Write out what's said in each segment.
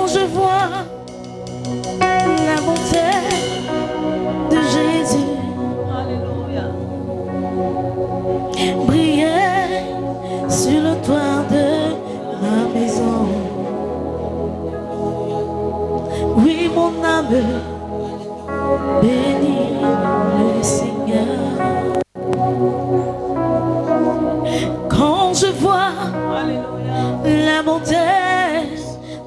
je vois la bonté de Jésus briller sur le toit de ma maison. Oui, mon âme bénit le Seigneur. Quand je vois la bonté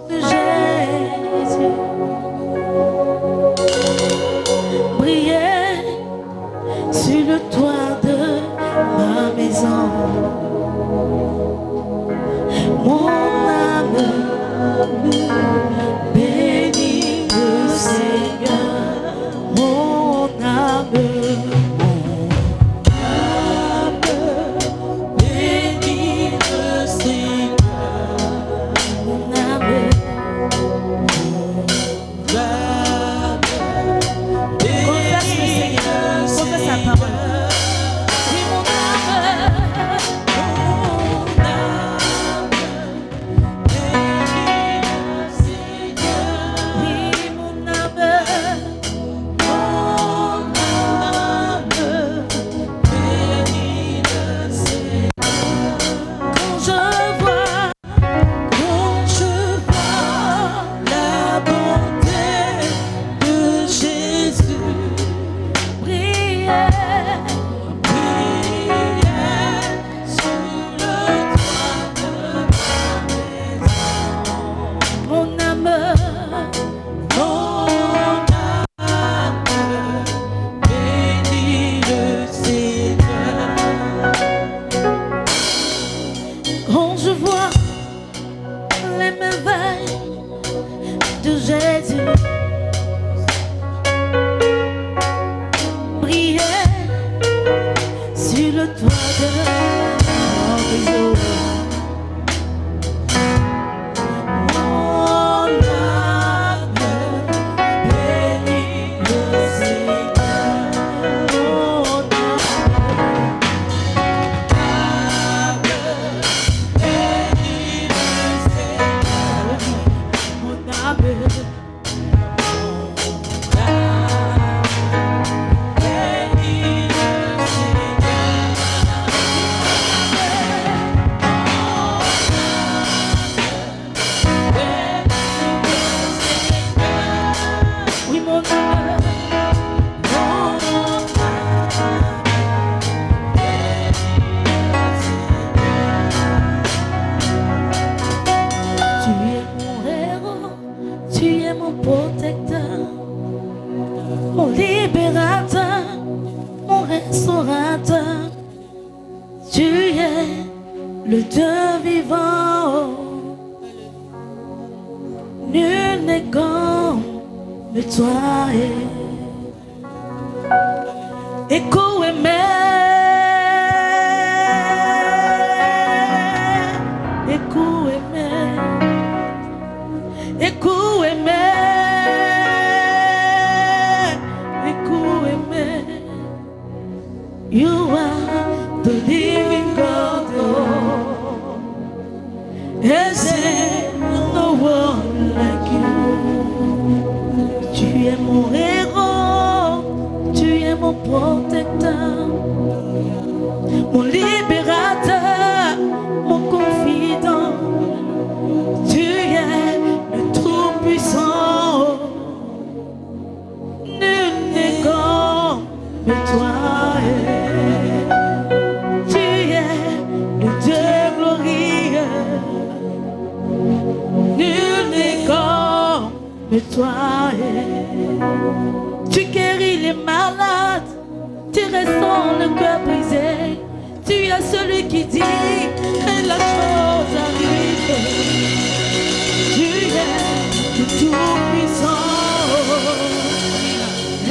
de Jésus briller sur le toit de ma maison, mon âme bénit le Seigneur. Mon âme bénit le Seigneur. Mon âme confesse le Seigneur, confesse sa parole. Oui, mon âme bénit le Seigneur. Oui, mon âme bénit le Seigneur. Quand je vois la bonté de Jésus briller sur le toit de ma maison, mon âme bénit le Seigneur. Quand je vois les merveilles de Jésus briller sur le toit de mon maison, mon âme bénit le Seigneur. Mon âme bénit le Seigneur. Mon âme bénit le Seigneur. Oui, mon âme, tu es mon héros, tu es mon protecteur, mon libérateur, mon restaurateur. Tu es le Dieu vivant, nul n'est comme toi. Écho aimé, écho aimé, écho aimé, écho aimé. You are the living God. Is there no one like you? Tu es mon héros, tu es mon protecteur, mon libérateur, mon confident. Tu es le tout-puissant, nul n'est comme toi. Tu es le Dieu glorieux, nul n'est comme toi. Tu guéris les malades, tu restaures le cœur brisé. Tu es celui qui dit et la chose arrive. Tu es le tout-puissant.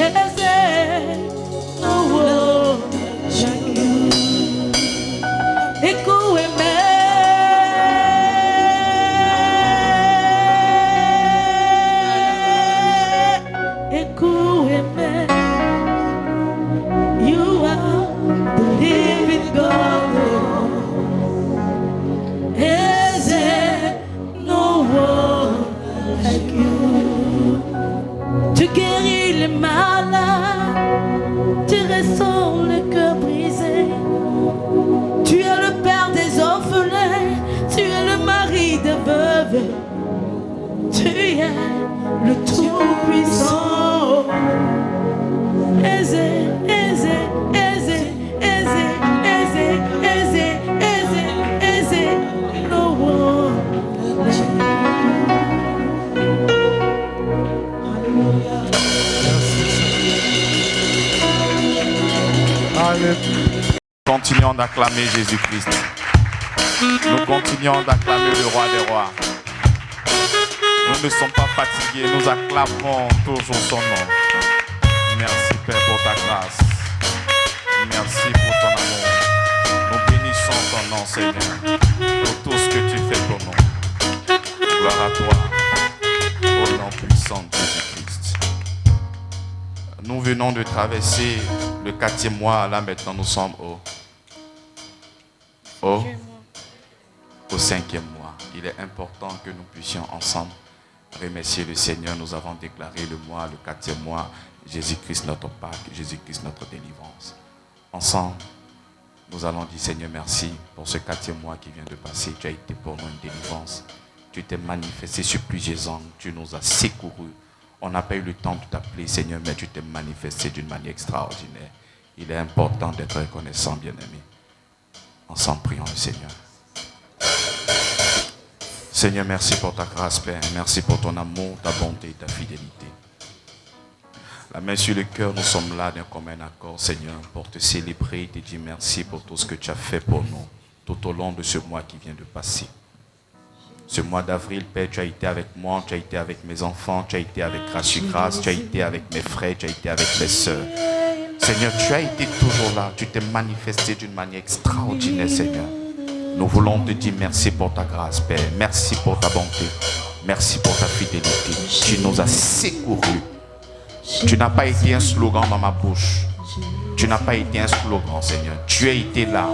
Is there no one like you? Écho aimé, écho aimé. You are the living God. Tu guéris les malades, tu ressors le cœur brisé. Tu es le père des orphelins, tu es le mari des veuves. Tu es le Tout-Puissant. Aisé, aisé, aisé, aisé, aisé, aisé, aisé, aisé, no one. Continuons d'acclamer Jésus-Christ. Nous continuons d'acclamer le roi des rois. Nous ne sommes pas fatigués, nous acclamons toujours son nom. Merci Père pour ta grâce. Merci pour ton amour. Nous bénissons ton nom Seigneur pour tout ce que tu fais pour nous. Gloire à toi, au nom puissant de Jésus-Christ. Nous venons de traverser le 4e mois. Là maintenant nous sommes au 5e mois. Il est important que nous puissions ensemble remercier le Seigneur. Nous avons déclaré le mois, le 4e mois, Jésus-Christ notre Pâques, Jésus-Christ notre délivrance. Ensemble, nous allons dire Seigneur merci pour ce 4e mois qui vient de passer. Tu as été pour nous une délivrance. Tu t'es manifesté sur plusieurs angles. Tu nous as secourus. On n'a pas eu le temps de t'appeler Seigneur, mais tu t'es manifesté d'une manière extraordinaire. Il est important d'être reconnaissant, bien-aimé. Ensemble, prions le Seigneur. Seigneur, merci pour ta grâce, Père. Merci pour ton amour, ta bonté et ta fidélité. La main sur le cœur, nous sommes là d'un commun accord, Seigneur, pour te célébrer et te dire merci pour tout ce que tu as fait pour nous tout au long de ce mois qui vient de passer. Ce mois d'avril, Père, tu as été avec moi, tu as été avec mes enfants, tu as été avec Grâce sur Grâce, tu as été avec mes frères, tu as été avec mes sœurs. Seigneur, tu as été toujours là, tu t'es manifesté d'une manière extraordinaire, Seigneur. Nous voulons te dire merci pour ta grâce, Père. Merci pour ta bonté. Merci pour ta fidélité. Tu nous as secourus. Tu n'as pas été un slogan dans ma bouche. Tu n'as pas été un slogan, Seigneur. Tu as été là.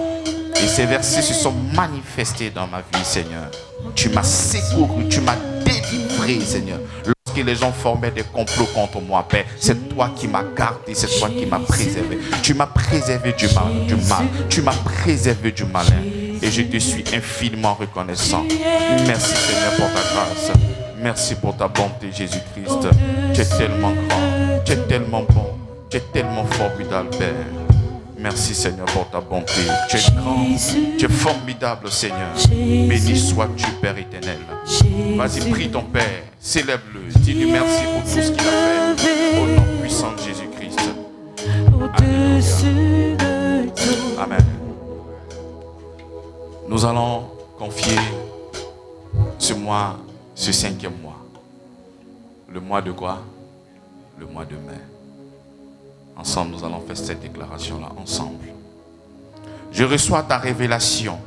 Et ces versets se sont manifestés dans ma vie, Seigneur. Tu m'as secouru, tu m'as délivré, Seigneur. Lorsque les gens formaient des complots contre moi, Père, c'est toi qui m'as gardé, c'est toi qui m'as préservé. Tu m'as préservé du mal. Tu m'as préservé du malin. Et je te suis infiniment reconnaissant. Merci Seigneur pour ta grâce. Merci pour ta bonté, Jésus-Christ. Tu es tellement grand, tu es tellement bon, tu es tellement formidable, Père. Merci Seigneur pour ta bonté. Tu es grand, tu es formidable, Seigneur. Béni sois-tu, Père éternel. Vas-y, prie ton Père, célèbre-le. Dis-lui merci pour tout ce qu'il a fait. Au nom puissant de Jésus-Christ. Alléluia. Amen. Nous allons confier ce mois, ce 5e mois. Le mois de quoi? Le mois de mai. Ensemble, nous allons faire cette déclaration-là, ensemble. Je reçois ta révélation.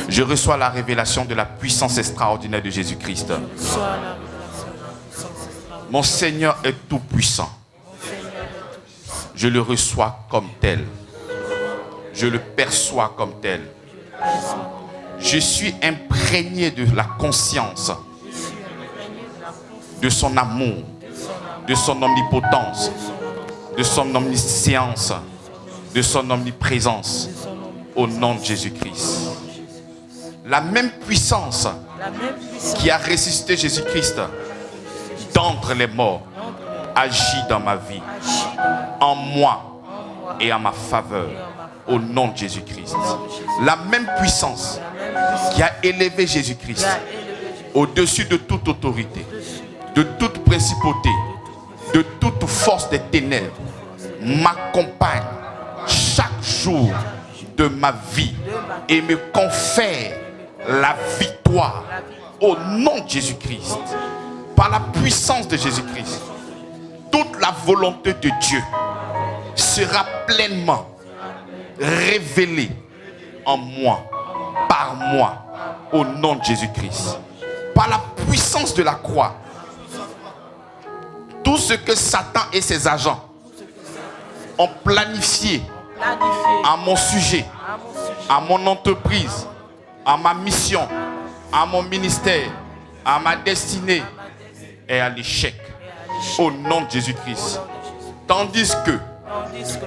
Je reçois la révélation de la puissance extraordinaire de Jésus-Christ. Mon Seigneur est tout puissant. Je le reçois comme tel. Je le perçois comme tel. Je suis imprégné de la conscience de son amour, de son omnipotence, de son omniscience, de son omniprésence, au nom de Jésus-Christ. La même puissance qui a ressuscité Jésus-Christ d'entre les morts agit dans ma vie, en moi et en ma faveur, au nom de Jésus-Christ. La même puissance qui a élevé Jésus-Christ au-dessus de toute autorité, de toute principauté, de toute force des ténèbres, m'accompagne chaque jour de ma vie et me confère la victoire au nom de Jésus-Christ. Par la puissance de Jésus-Christ, toute la volonté de Dieu sera pleinement révélée en moi, par moi, au nom de Jésus-Christ. Par la puissance de la croix, tout ce que Satan et ses agents ont planifié à mon sujet, à mon entreprise, à ma mission, à mon ministère, à ma destinée et à l'échec. Au nom de Jésus-Christ. Tandis que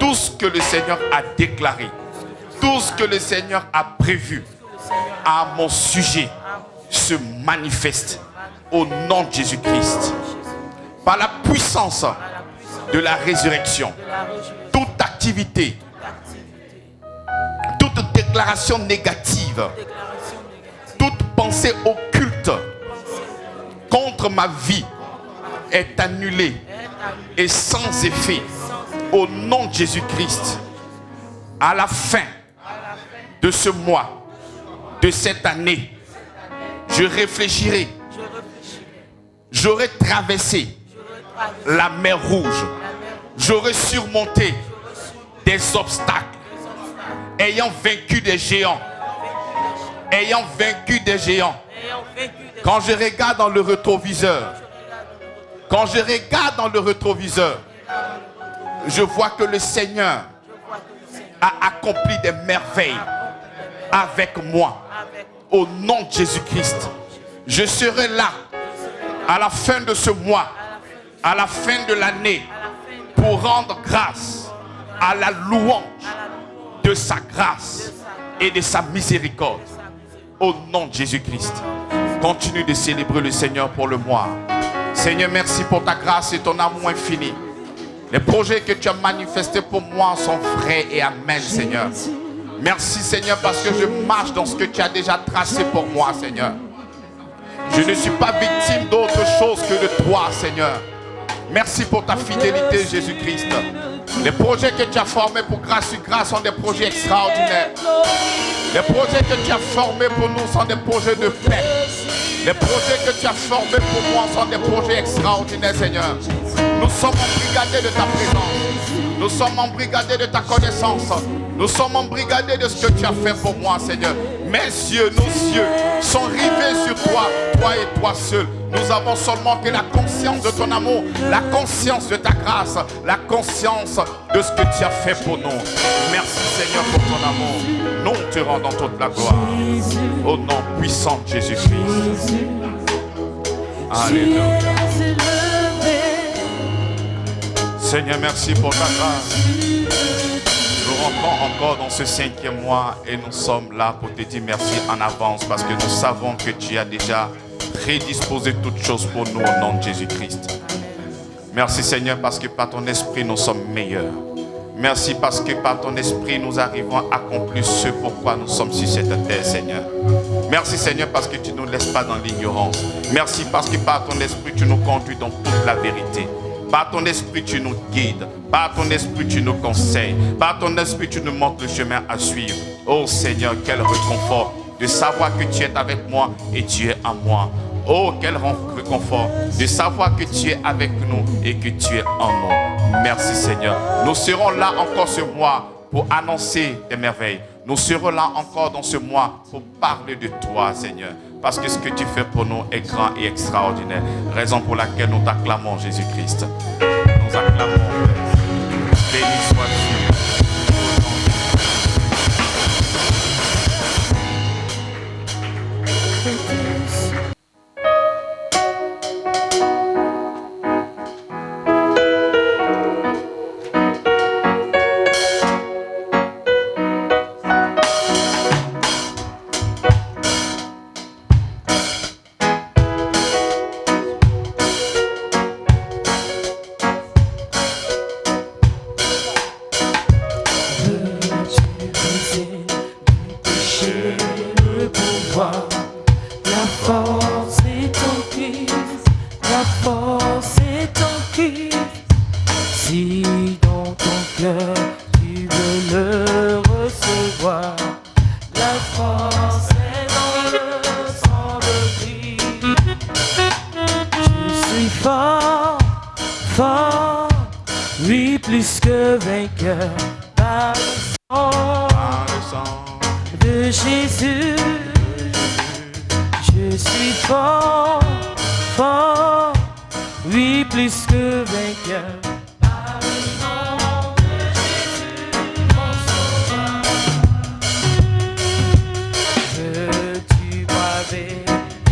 tout ce que le Seigneur a déclaré, tout ce que le Seigneur a prévu à mon sujet se manifeste au nom de Jésus-Christ. Par la puissance de la résurrection, toute activité, toute déclaration négative, toute pensée occulte contre ma vie est annulée et sans effet au nom de Jésus-Christ. À la fin de ce mois, de cette année, je réfléchirai. J'aurai traversé la mer Rouge. J'aurai surmonté des obstacles, ayant vaincu des géants. Ayant vaincu des géants. Quand je regarde dans le rétroviseur, je vois que le Seigneur a accompli des merveilles avec moi. Au nom de Jésus-Christ, je serai là à la fin de ce mois, à la fin de l'année, pour rendre grâce à la louange de sa grâce et de sa miséricorde. Au nom de Jésus-Christ, continue de célébrer le Seigneur pour le mois. Seigneur, merci pour ta grâce et ton amour infini. Les projets que tu as manifestés pour moi sont vrais et amen, Seigneur. Merci, Seigneur, parce que je marche dans ce que tu as déjà tracé pour moi, Seigneur. Je ne suis pas victime d'autre chose que de toi, Seigneur. Merci pour ta fidélité, Jésus-Christ. Les projets que tu as formés pour Grâce sur Grâce sont des projets extraordinaires. Les projets que tu as formés pour nous sont des projets de paix. Les projets que tu as formés pour moi sont des projets extraordinaires, Seigneur. Nous sommes embrigadés de ta présence. Nous sommes embrigadés de ta connaissance. Nous sommes embrigadés de ce que tu as fait pour moi, Seigneur. Mes yeux, nos yeux sont rivés sur toi, toi et toi seul. Nous avons seulement que la conscience de ton amour, la conscience de ta grâce, la conscience de ce que tu as fait pour nous. Merci, Seigneur, pour ton amour. Nous te rendons toute la gloire. Au nom puissant de Jésus-Christ. Alléluia. Seigneur, merci pour ta grâce. Nous rentrons encore dans ce 5e mois et nous sommes là pour te dire merci en avance parce que nous savons que tu as déjà prédisposé toutes choses pour nous au nom de Jésus-Christ. Merci, Seigneur, parce que par ton esprit nous sommes meilleurs. Merci parce que par ton esprit nous arrivons à accomplir ce pourquoi nous sommes sur cette terre, Seigneur. Merci, Seigneur, parce que tu ne nous laisses pas dans l'ignorance. Merci parce que par ton esprit tu nous conduis dans toute la vérité. Par ton esprit, tu nous guides. Par ton esprit, tu nous conseilles. Par ton esprit, tu nous montres le chemin à suivre. Oh Seigneur, quel réconfort de savoir que tu es avec moi et tu es en moi. Oh, quel réconfort de savoir que tu es avec nous et que tu es en nous. Merci, Seigneur. Nous serons là encore ce mois pour annoncer tes merveilles. Nous serons là encore dans ce mois pour parler de toi, Seigneur. Parce que ce que tu fais pour nous est grand et extraordinaire. Raison pour laquelle nous t'acclamons, Jésus-Christ. Nous acclamons. Béni sois-tu.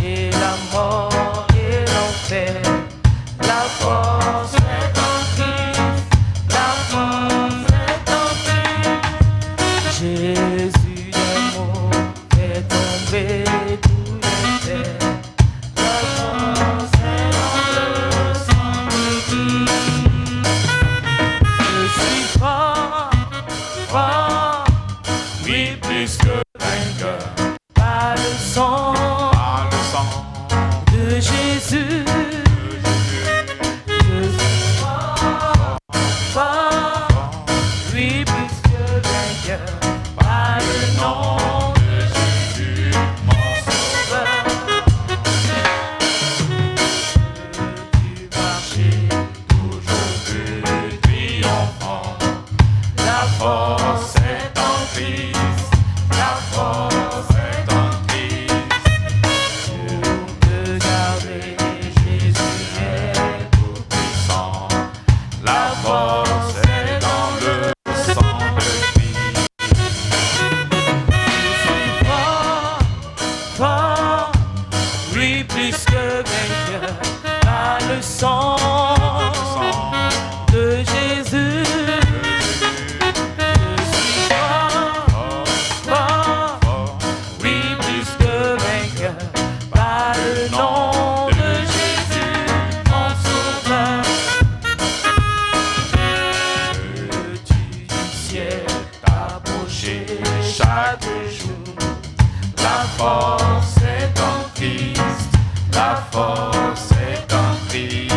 Et la mort sang de Jésus. Force est en Christ, la force est en Christ.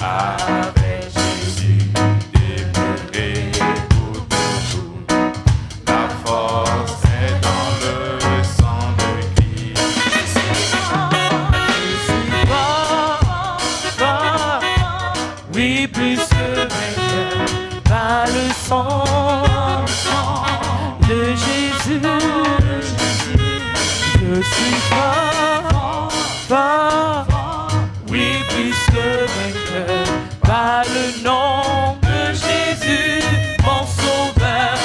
Avec Jésus demeuré pour toujours. La force est dans le sang de Christ. Je suis fort, oui, plus que vainqueur, par le sang de Jésus. Je suis fort, oui, plus que vainqueur, par le nom de Jésus, mon sauveur.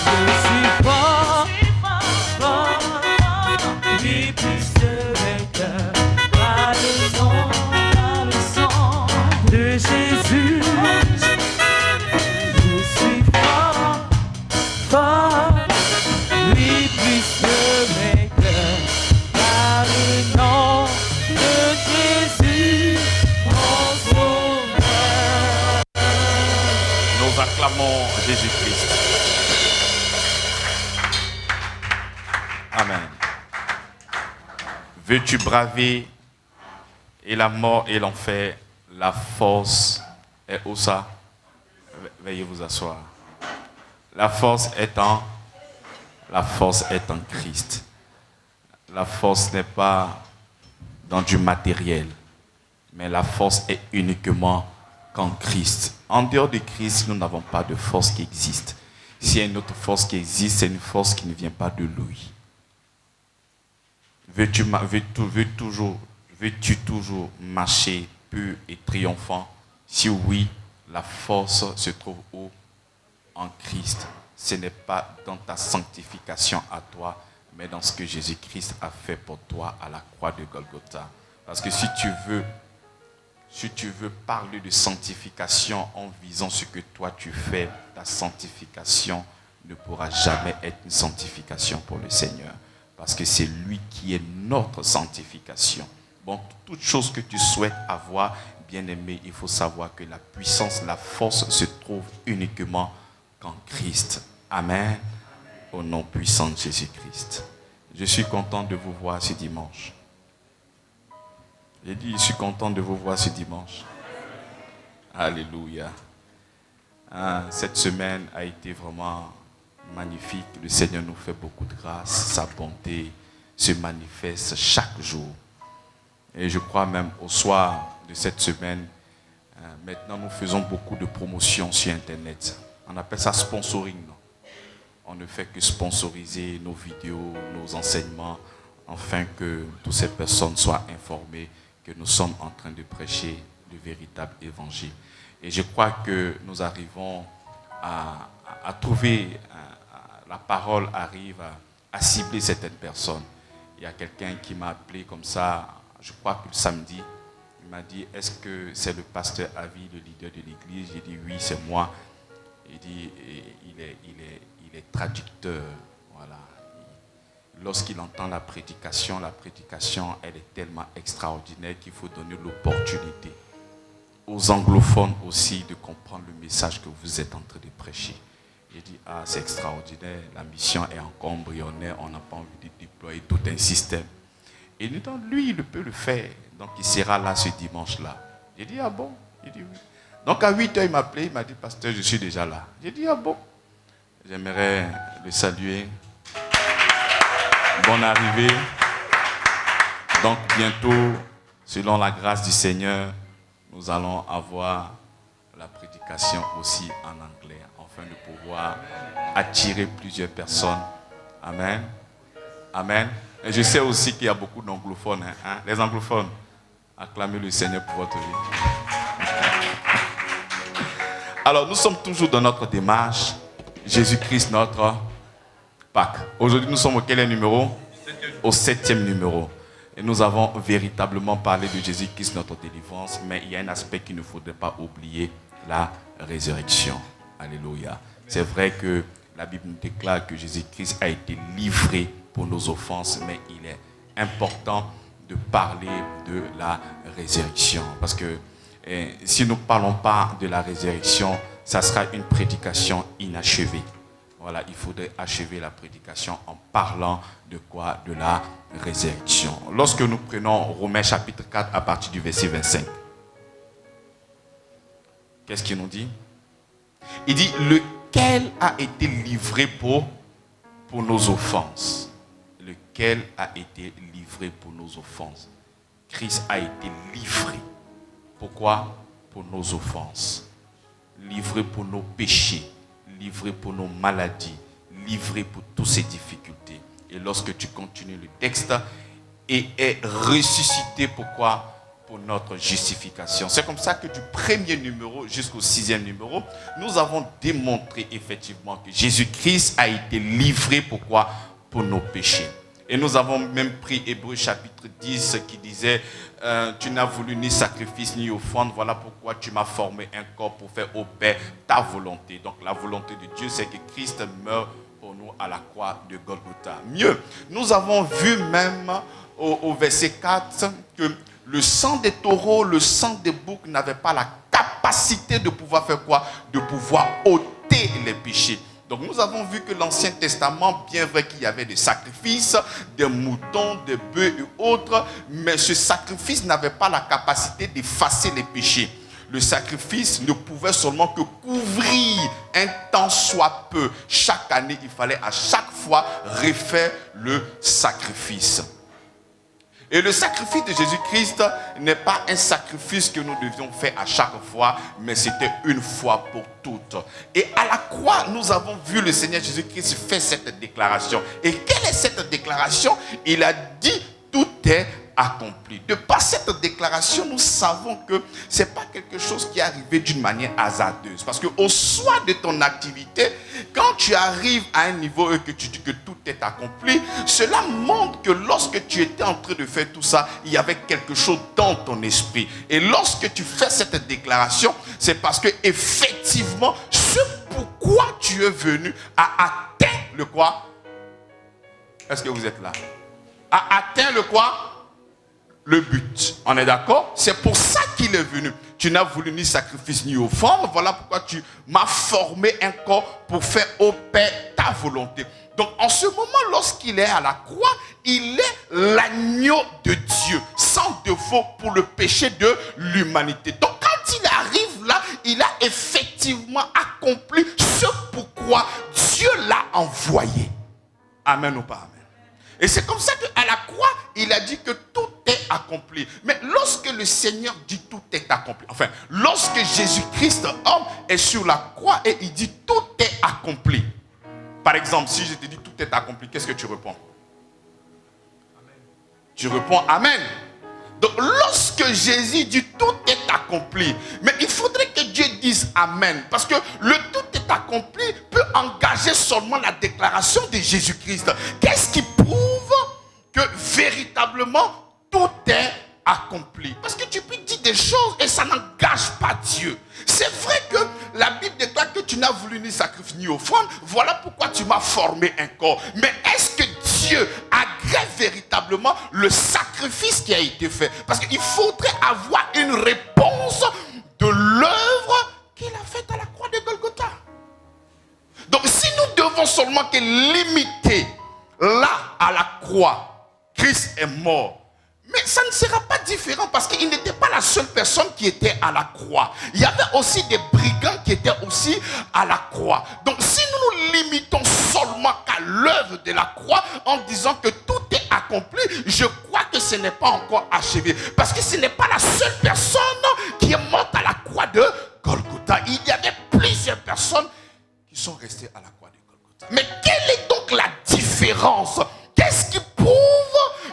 Je suis fort, oui, plus que vainqueur, par le sang de Jésus. Je suis fort, oui, plus que vainqueur, par le nom de Jésus, mon sauveur. Nous acclamons Jésus-Christ. Amen. Veux-tu braver et la mort et l'enfer? La force est où ça? Veuillez vous asseoir. La force est en Christ. La force n'est pas dans du matériel, mais la force est uniquement qu'en Christ. En dehors de Christ, nous n'avons pas de force qui existe. S'il y a une autre force qui existe, c'est une force qui ne vient pas de lui. Veux-tu toujours marcher pur et triomphant? Si oui, la force se trouve où? En Christ. Ce n'est pas dans ta sanctification à toi, mais dans ce que Jésus-Christ a fait pour toi à la croix de Golgotha. Parce que si tu veux parler de sanctification en visant ce que toi tu fais, ta sanctification ne pourra jamais être une sanctification pour le Seigneur. Parce que c'est lui qui est notre sanctification. Bon, toute chose que tu souhaites avoir, bien-aimé, il faut savoir que la puissance, la force se trouve uniquement qu'en Christ. Amen. Au nom puissant de Jésus-Christ. Je suis content de vous voir ce dimanche. J'ai dit, je suis content de vous voir ce dimanche. Alléluia. Cette semaine a été vraiment magnifique. Le Seigneur nous fait beaucoup de grâce. Sa bonté se manifeste chaque jour. Et je crois même au soir de cette semaine, maintenant nous faisons beaucoup de promotions sur Internet. On appelle ça sponsoring. Non? On ne fait que sponsoriser nos vidéos, nos enseignements, afin que toutes ces personnes soient informées que nous sommes en train de prêcher le véritable évangile. Et je crois que nous arrivons à trouver, la parole arrive à cibler certaines personnes. Il y a quelqu'un qui m'a appelé comme ça, je crois que le samedi, il m'a dit, est-ce que c'est le pasteur Avi, le leader de l'église? J'ai dit, oui, c'est moi. Il dit, il est traducteur. Voilà. Lorsqu'il entend la prédication, elle est tellement extraordinaire qu'il faut donner l'opportunité aux anglophones aussi de comprendre le message que vous êtes en train de prêcher. Il dit, c'est extraordinaire, la mission est encore embryonnaire, on n'a pas envie de déployer tout un système. Et lui, il peut le faire. Donc, il sera là ce dimanche-là. J'ai dit, bon? Il dit, oui. Donc, à 8h, il m'a appelé, il m'a dit, pasteur, je suis déjà là. J'ai dit, bon? J'aimerais le saluer. Bonne arrivée. Donc, bientôt, selon la grâce du Seigneur, nous allons avoir la prédication aussi en anglais, afin de pouvoir attirer plusieurs personnes. Amen. Amen. Et je sais aussi qu'il y a beaucoup d'anglophones. Les anglophones, acclamez le Seigneur pour votre vie. Alors, nous sommes toujours dans notre démarche. Jésus-Christ, notre Pâques. Aujourd'hui, nous sommes au quel numéro? Au 7e numéro. Et nous avons véritablement parlé de Jésus-Christ, notre délivrance, mais il y a un aspect qu'il ne faudrait pas oublier, la résurrection. Alléluia. C'est vrai que la Bible nous déclare que Jésus-Christ a été livré pour nos offenses, mais il est important de parler de la résurrection. Parce que si nous ne parlons pas de la résurrection, ça sera une prédication inachevée. Voilà, il faudrait achever la prédication en parlant de quoi? De la résurrection. Lorsque nous prenons Romains chapitre 4 à partir du verset 25, qu'est-ce qu'il nous dit? Il dit, lequel a été livré pour nos offenses. Lequel a été livré pour nos offenses. Christ a été livré. Pourquoi? Pour nos offenses. Livré pour nos péchés. Livré pour nos maladies. Livré pour toutes ces difficultés. Et lorsque tu continues le texte, et est ressuscité, pourquoi? Pour notre justification. C'est comme ça que du premier numéro jusqu'au 6e numéro, nous avons démontré effectivement que Jésus-Christ a été livré, pourquoi? Pour nos péchés. Et nous avons même pris Hébreux chapitre 10 qui disait tu n'as voulu ni sacrifice ni offrande, voilà pourquoi tu m'as formé un corps pour faire au Père ta volonté. Donc la volonté de Dieu, c'est que Christ meure pour nous à la croix de Golgotha. Mieux, nous avons vu même au verset 4 que le sang des taureaux, le sang des boucs n'avait pas la capacité de pouvoir faire quoi? De pouvoir ôter les péchés. Donc nous avons vu que l'Ancien Testament, bien vrai qu'il y avait des sacrifices, des moutons, des bœufs et autres, mais ce sacrifice n'avait pas la capacité d'effacer les péchés. Le sacrifice ne pouvait seulement que couvrir un temps soit peu. Chaque année, il fallait à chaque fois refaire le sacrifice. Et le sacrifice de Jésus-Christ n'est pas un sacrifice que nous devions faire à chaque fois, mais c'était une fois pour toutes. Et à la croix, nous avons vu le Seigneur Jésus-Christ faire cette déclaration. Et quelle est cette déclaration? Il a dit, tout est accompli. De par cette déclaration, nous savons que ce n'est pas quelque chose qui est arrivé d'une manière hasardeuse. Parce qu'au soir de ton activité, quand tu arrives à un niveau et que tu dis que tout est accompli, cela montre que lorsque tu étais en train de faire tout ça, il y avait quelque chose dans ton esprit. Et lorsque tu fais cette déclaration, c'est parce que effectivement, ce pourquoi tu es venu a atteint le quoi? Est-ce que vous êtes là? A atteint le quoi? Le but. On est d'accord? C'est pour ça qu'il est venu. Tu n'as voulu ni sacrifice ni offrande. Voilà pourquoi tu m'as formé un corps pour faire au Père ta volonté. Donc en ce moment, lorsqu'il est à la croix, il est l'agneau de Dieu, sans défaut pour le péché de l'humanité. Donc quand il arrive là, il a effectivement accompli ce pourquoi Dieu l'a envoyé. Amen ou pas amen? Et c'est comme ça qu'à la croix, il a dit que tout est accompli. Mais lorsque le Seigneur dit tout est accompli, enfin, lorsque Jésus-Christ, homme, est sur la croix et il dit tout est accompli. Par exemple, si je te dis tout est accompli, qu'est-ce que tu réponds? Amen. Tu réponds Amen. Donc lorsque Jésus dit tout est accompli, mais il faudrait que Dieu dise Amen. Parce que le tout est accompli peut engager seulement la déclaration de Jésus-Christ. Qu'est-ce qui prouve que véritablement tout est accompli? Parce que tu peux dire des choses et ça n'engage pas Dieu. C'est vrai que la Bible déclare que tu n'as voulu ni sacrifice ni offrande. Voilà pourquoi tu m'as formé un corps. Mais est-ce que Dieu agrée véritablement le sacrifice qui a été fait? Parce qu'il faudrait avoir une réponse de l'œuvre qu'il a faite à la croix de Golgotha. Donc si nous devons seulement que limiter là à la croix, Christ est mort. Mais ça ne sera pas différent parce qu'il n'était pas la seule personne qui était à la croix. Il y avait aussi des brigands qui étaient aussi à la croix. Donc si nous nous limitons seulement qu'à l'œuvre de la croix en disant que tout est accompli, je crois que ce n'est pas encore achevé. Parce que ce n'est pas la seule personne qui est morte à la croix de Golgotha. Il y avait plusieurs personnes qui sont restées à la croix de Golgotha. Mais quelle est donc la différence? Qu'est-ce qui prouve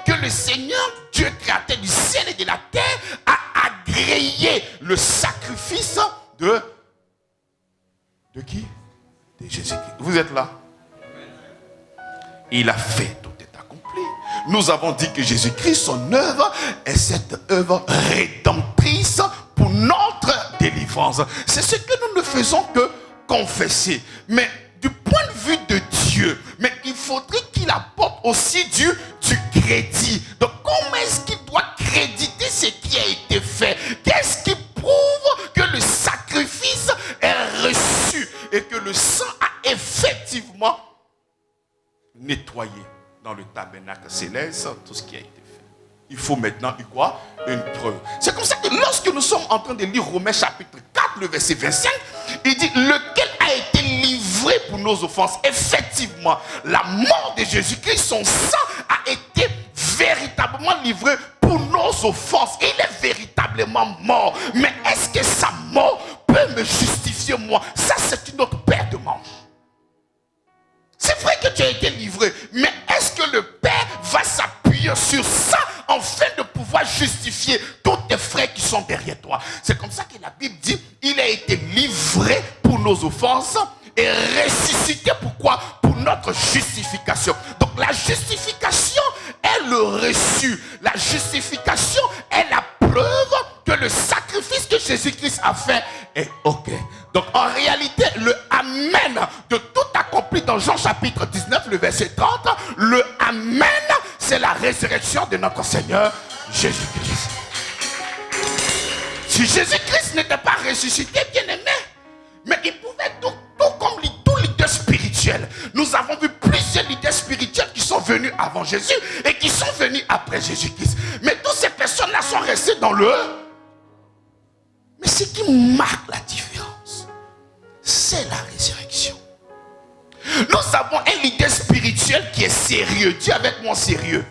que le Seigneur, Dieu créateur du ciel et de la terre, a agréé le sacrifice de qui? De Jésus-Christ. Vous êtes là? Il a fait, tout est accompli. Nous avons dit que Jésus-Christ, son œuvre est cette œuvre rédemptrice pour notre délivrance. C'est ce que nous ne faisons que confesser. Mais du point de vue de Dieu, mais il faudrait qu'il apporte aussi du crédit. Donc comment est-ce qu'il doit créditer ce qui a été fait? Qu'est-ce qui prouve que le sacrifice est reçu et que le sang a effectivement nettoyé dans le tabernacle céleste tout ce qui a été fait? Il faut maintenant quoi? Une preuve. C'est comme ça que lorsque nous sommes en train de lire Romains chapitre 4, le verset 25, il dit lequel a été livré pour nos offenses. Effectivement, la mort de Jésus-Christ, son sang a été véritablement livré pour nos offenses. Il est véritablement mort. Mais est-ce que sa mort peut me justifier moi? Ça, c'est une autre paire de manches. C'est vrai que tu as été livré, mais est-ce que le Père va s'appuyer sur ça afin de pouvoir justifier tous tes frères qui sont derrière toi? C'est comme ça que la Bible dit, il a été livré pour nos offenses et ressuscité. Pourquoi? Pour notre justification. Donc la justification est le reçu. La justification est la preuve que le sacrifice que Jésus-Christ a fait est ok. Donc en réalité, le Amen de tout accompli dans Jean chapitre 19, le verset 30, le Amen, c'est la résurrection de notre Seigneur Jésus-Christ. Si Jésus-Christ n'était pas ressuscité, bien aimé, mais il pouvait tout comme tout leader spirituel. Nous avons vu plusieurs leaders spirituels qui sont venus avant Jésus et qui sont venus après Jésus-Christ. Mais toutes ces personnes-là sont restées dans le... Mais ce qui marque la différence, c'est la résurrection. Nous avons un leader spirituel qui est sérieux. Dis avec moi sérieux.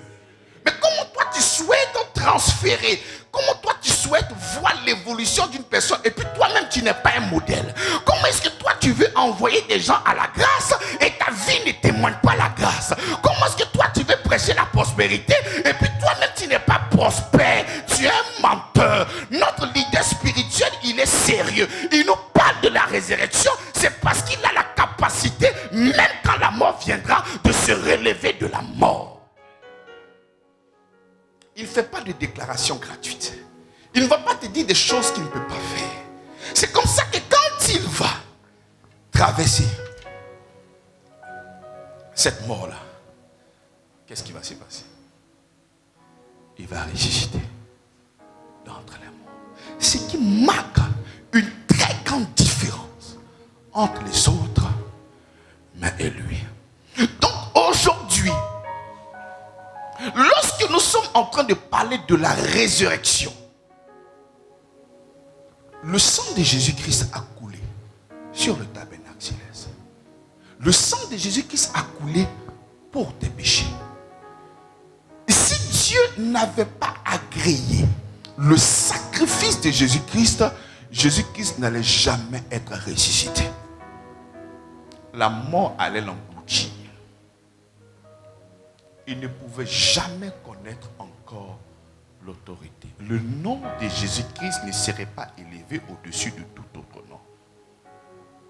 Mais comment toi tu souhaites transférer? Comment toi tu souhaites voir l'évolution d'une personne et puis toi-même tu n'es pas un modèle? Comment est-ce que toi tu veux envoyer des gens à la grâce et ta vie ne témoigne pas la grâce? Comment est-ce que toi tu veux prêcher la prospérité et puis toi-même tu n'es pas prospère? Tu es un menteur. Notre leader spirituel, il est sérieux. Il nous parle de la résurrection. C'est parce qu'il a la capacité, même quand la mort viendra, de se relever de la mort. Il ne fait pas de déclaration gratuite. Il ne va pas te dire des choses qu'il ne peut pas faire. C'est comme ça que quand il va traverser cette mort-là, qu'est-ce qui va se passer? Il va ressusciter d'entre les morts. Ce qui marque une très grande différence entre les autres, mais et lui. Donc aujourd'hui, lorsque nous sommes en train de parler de la résurrection, le sang de Jésus-Christ a coulé sur le tabernacle céleste. Le sang de Jésus-Christ a coulé pour tes péchés. Si Dieu n'avait pas agréé le sacrifice de Jésus-Christ, Jésus-Christ n'allait jamais être ressuscité. La mort allait l'engloutir. Il ne pouvait jamais connaître encore l'autorité. Le nom de Jésus-Christ ne serait pas élevé au-dessus de tout autre nom.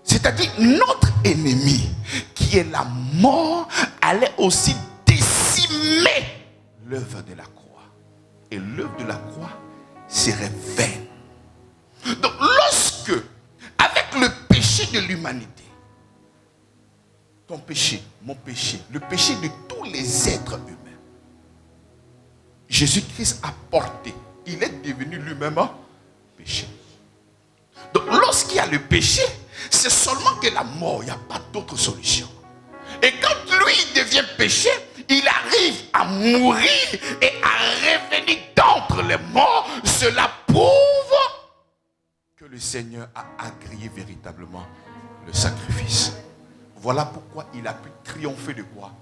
C'est-à-dire notre ennemi, qui est la mort, allait aussi décimer l'œuvre de la croix. Et l'œuvre de la croix serait vaine. Donc lorsque, avec le péché de l'humanité, ton péché, mon péché, le péché de tous les êtres humains, Jésus-Christ a porté, il est devenu lui-même un péché. Donc lorsqu'il y a le péché, c'est seulement que la mort, il n'y a pas d'autre solution. Et quand lui il devient péché, il arrive à mourir et à revenir d'entre les morts. Cela prouve que le Seigneur a agréé véritablement le sacrifice. Voilà pourquoi il a pu triompher de quoi?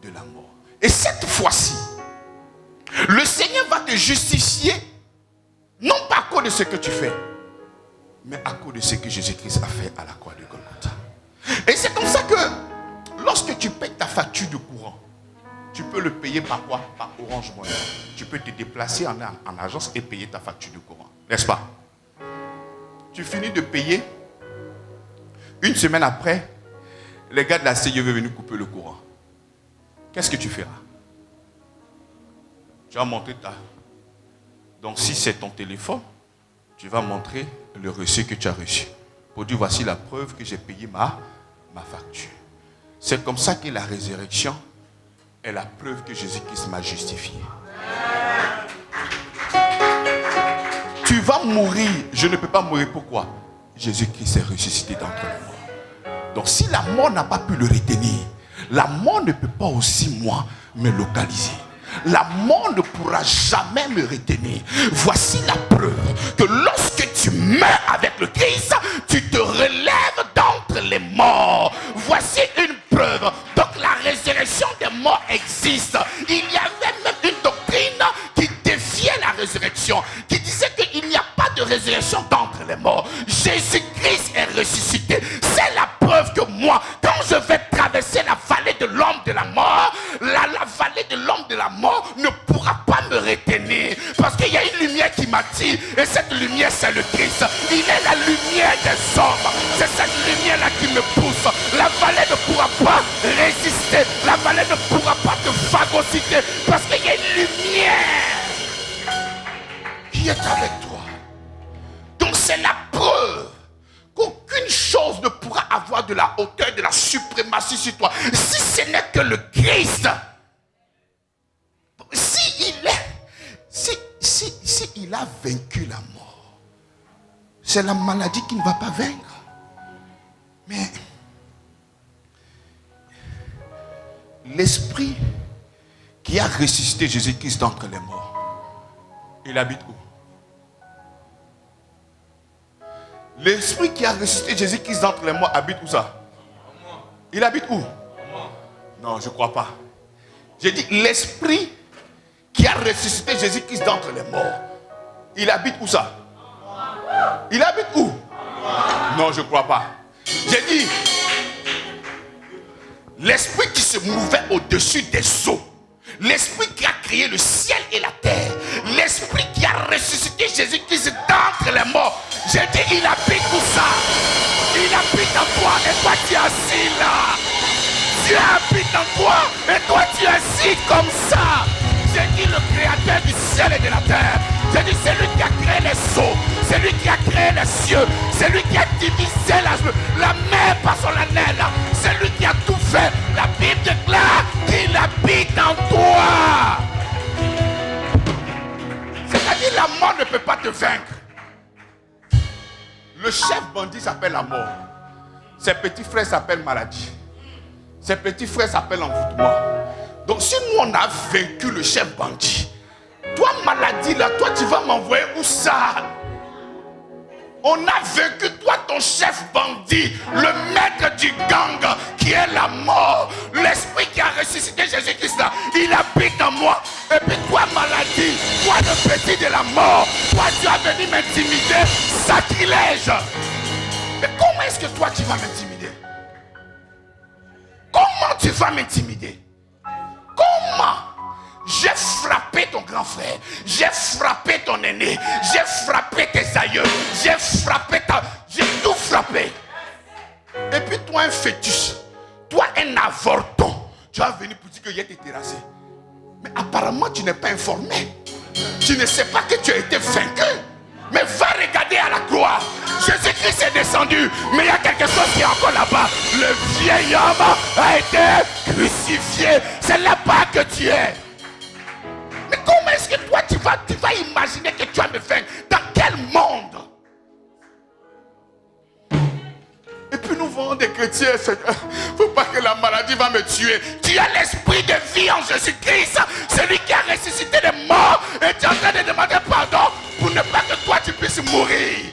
De la mort. Et cette fois-ci, le Seigneur va te justifier, non pas à cause de ce que tu fais, mais à cause de ce que Jésus-Christ a fait à la croix de Golgotha. Et c'est comme ça que, lorsque tu payes ta facture de courant, tu peux le payer par quoi? Par Orange Money. Tu peux te déplacer en agence et payer ta facture de courant. N'est-ce pas? Tu finis de payer, une semaine après, les gars de la CIE veulent venir couper le courant. Qu'est-ce que tu feras? tu vas montrer ta... Donc si c'est ton téléphone, tu vas montrer le reçu que tu as reçu. Pour dire, voici la preuve que j'ai payé ma facture. C'est comme ça que la résurrection est la preuve que Jésus-Christ m'a justifié. Tu vas mourir, je ne peux pas mourir. Pourquoi? Jésus-Christ est ressuscité d'entre les morts. Donc si la mort n'a pas pu le retenir, la mort ne peut pas aussi, moi, me localiser. La mort ne pourra jamais me retenir. Voici la preuve que lorsque tu meurs avec le Christ, tu te relèves d'entre les morts. Voici une preuve. Donc la résurrection des morts existe. Il y avait même une doctrine qui défiait la résurrection, qui disait qu'il n'y a pas de résurrection d'entre les morts. Jésus-Christ est ressuscité. C'est la preuve que moi, quand je vais traverser la vallée de l'homme de la mort, la vallée de l'homme de la mort ne pourra pas me retenir. Parce qu'il y a une lumière qui m'attire. Et cette lumière, c'est le Christ. Il est la lumière des hommes. C'est cette lumière-là qui me pousse. La vallée ne pourra pas résister. La vallée ne pourra pas te phagocyter. Parce qu'il y a une lumière qui est avec toi. Donc c'est la preuve qu'aucune chose ne pourra avoir de la hauteur, de la suprématie sur toi. Si ce n'est que le Christ. Si il a vaincu la mort, c'est la maladie qui ne va pas vaincre. Mais l'esprit qui a ressuscité Jésus-Christ d'entre les morts, il habite où? L'esprit qui a ressuscité Jésus-Christ d'entre les morts habite où ça? Il habite où? Non, je ne crois pas. J'ai dit l'esprit qui a ressuscité Jésus-Christ d'entre les morts, il habite où ça? Il habite où? Non, je ne crois pas. J'ai dit l'esprit qui se mouvait au-dessus des eaux, l'esprit qui a créé le ciel et la terre, l'esprit qui a ressuscité Jésus-Christ d'entre les morts, j'ai dit il habite où ça? Il habite en toi et toi tu es assis là. Dieu habite en toi et toi tu es assis comme ça. J'ai dit le créateur du ciel et de la terre. J'ai dit c'est lui qui a créé les eaux, c'est lui qui a créé les cieux, c'est lui qui a divisé la mer par son anel, c'est lui qui a tout fait. La Bible déclare qu'il habite en toi. C'est-à-dire la mort ne peut pas te vaincre. Le chef bandit s'appelle la mort. Ses petits frères s'appellent maladie. Ses petits frères s'appellent envoûtement. Donc si nous on a vaincu le chef bandit, toi maladie là, toi tu vas m'envoyer où ça? On a vaincu toi ton chef bandit, le maître du gang qui est la mort. L'esprit qui a ressuscité Jésus-Christ là, il habite en moi. Et puis toi maladie, toi le petit de la mort, toi tu as venu m'intimider, sacrilège. Mais comment est-ce que toi tu vas m'intimider? Comment tu vas m'intimider? Comment? J'ai frappé ton grand frère, j'ai frappé ton aîné, j'ai frappé tes aïeux, j'ai tout frappé. Et puis toi un fœtus, toi un avorton, tu vas venir pour dire que j'ai été terrassé. Mais apparemment tu n'es pas informé. Tu ne sais pas que tu as été vaincu. Mais va regarder à la croix. Jésus-Christ est descendu, mais il y a quelque chose qui est encore là-bas. Le vieil homme a été crucifié. C'est là-bas que tu es. Mais comment est-ce que toi tu vas imaginer que tu vas me vaincre? Dans quel monde? Et puis nous voyons des chrétiens, Seigneur, faut pas que la maladie va me tuer. Tu as l'esprit de vie en Jésus-Christ, celui qui a ressuscité les morts, et tu es en train de demander pardon pour ne pas que toi tu puisses mourir.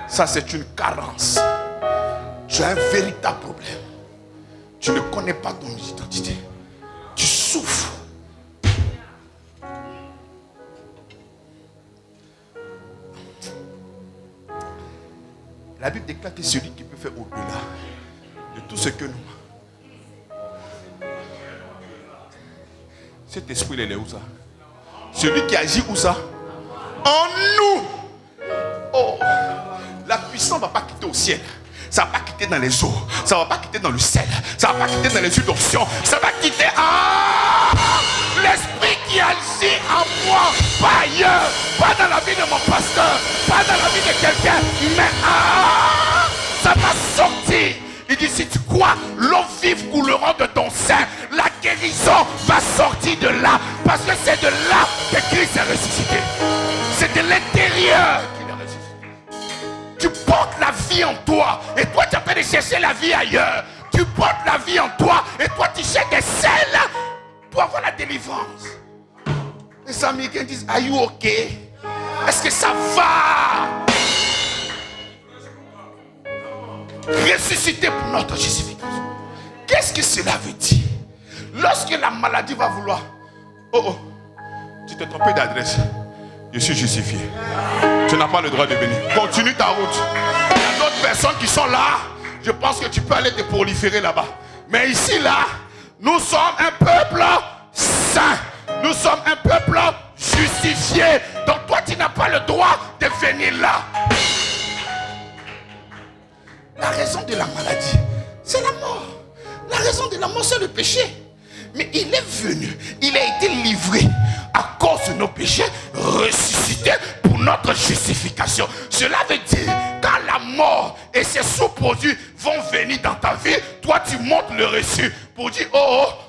Ça c'est une carence. Tu as un véritable problème. Tu ne connais pas ton identité. Tu souffres. La Bible déclare que celui qui peut faire au-delà de tout ce que nous... Cet esprit, il est où ça? Celui qui agit où ça? En nous. Oh, la puissance ne va pas quitter au ciel. ça ne va pas quitter dans les eaux, ça ne va pas quitter dans le sel, ça ne va pas quitter dans les huiles d'onction, ça va quitter l'esprit qui agit en moi, pas ailleurs, pas dans la vie de mon pasteur, pas dans la vie de quelqu'un, mais ça va sortir. Il dit, si tu crois, l'eau vive couleront de ton sein. La guérison va sortir de là. Parce que c'est de là que Christ est ressuscité. C'est de l'intérieur qu'il est ressuscité. Tu portes la vie en toi. Et toi, tu as peur de chercher la vie ailleurs. Tu portes la vie en toi. Et toi, tu cherches des selles pour avoir la délivrance. Les Américains disent, are you okay? Est-ce que ça va? Ressuscité pour notre justification. Qu'est-ce que cela veut dire? Lorsque la maladie va vouloir, tu t'es trompé d'adresse, je suis justifié, tu n'as pas le droit de venir, continue ta route. Il y a d'autres personnes qui sont là, je pense que tu peux aller te proliférer là-bas. Mais ici là, nous sommes un peuple saint, nous sommes un peuple justifié. Donc toi tu n'as pas le droit de venir là. La raison de la maladie, c'est la mort. La raison de la mort, c'est le péché. Mais il est venu, il a été livré à cause de nos péchés, ressuscité pour notre justification. Cela veut dire, quand la mort et ses sous-produits vont venir dans ta vie, toi tu montes le reçu pour dire,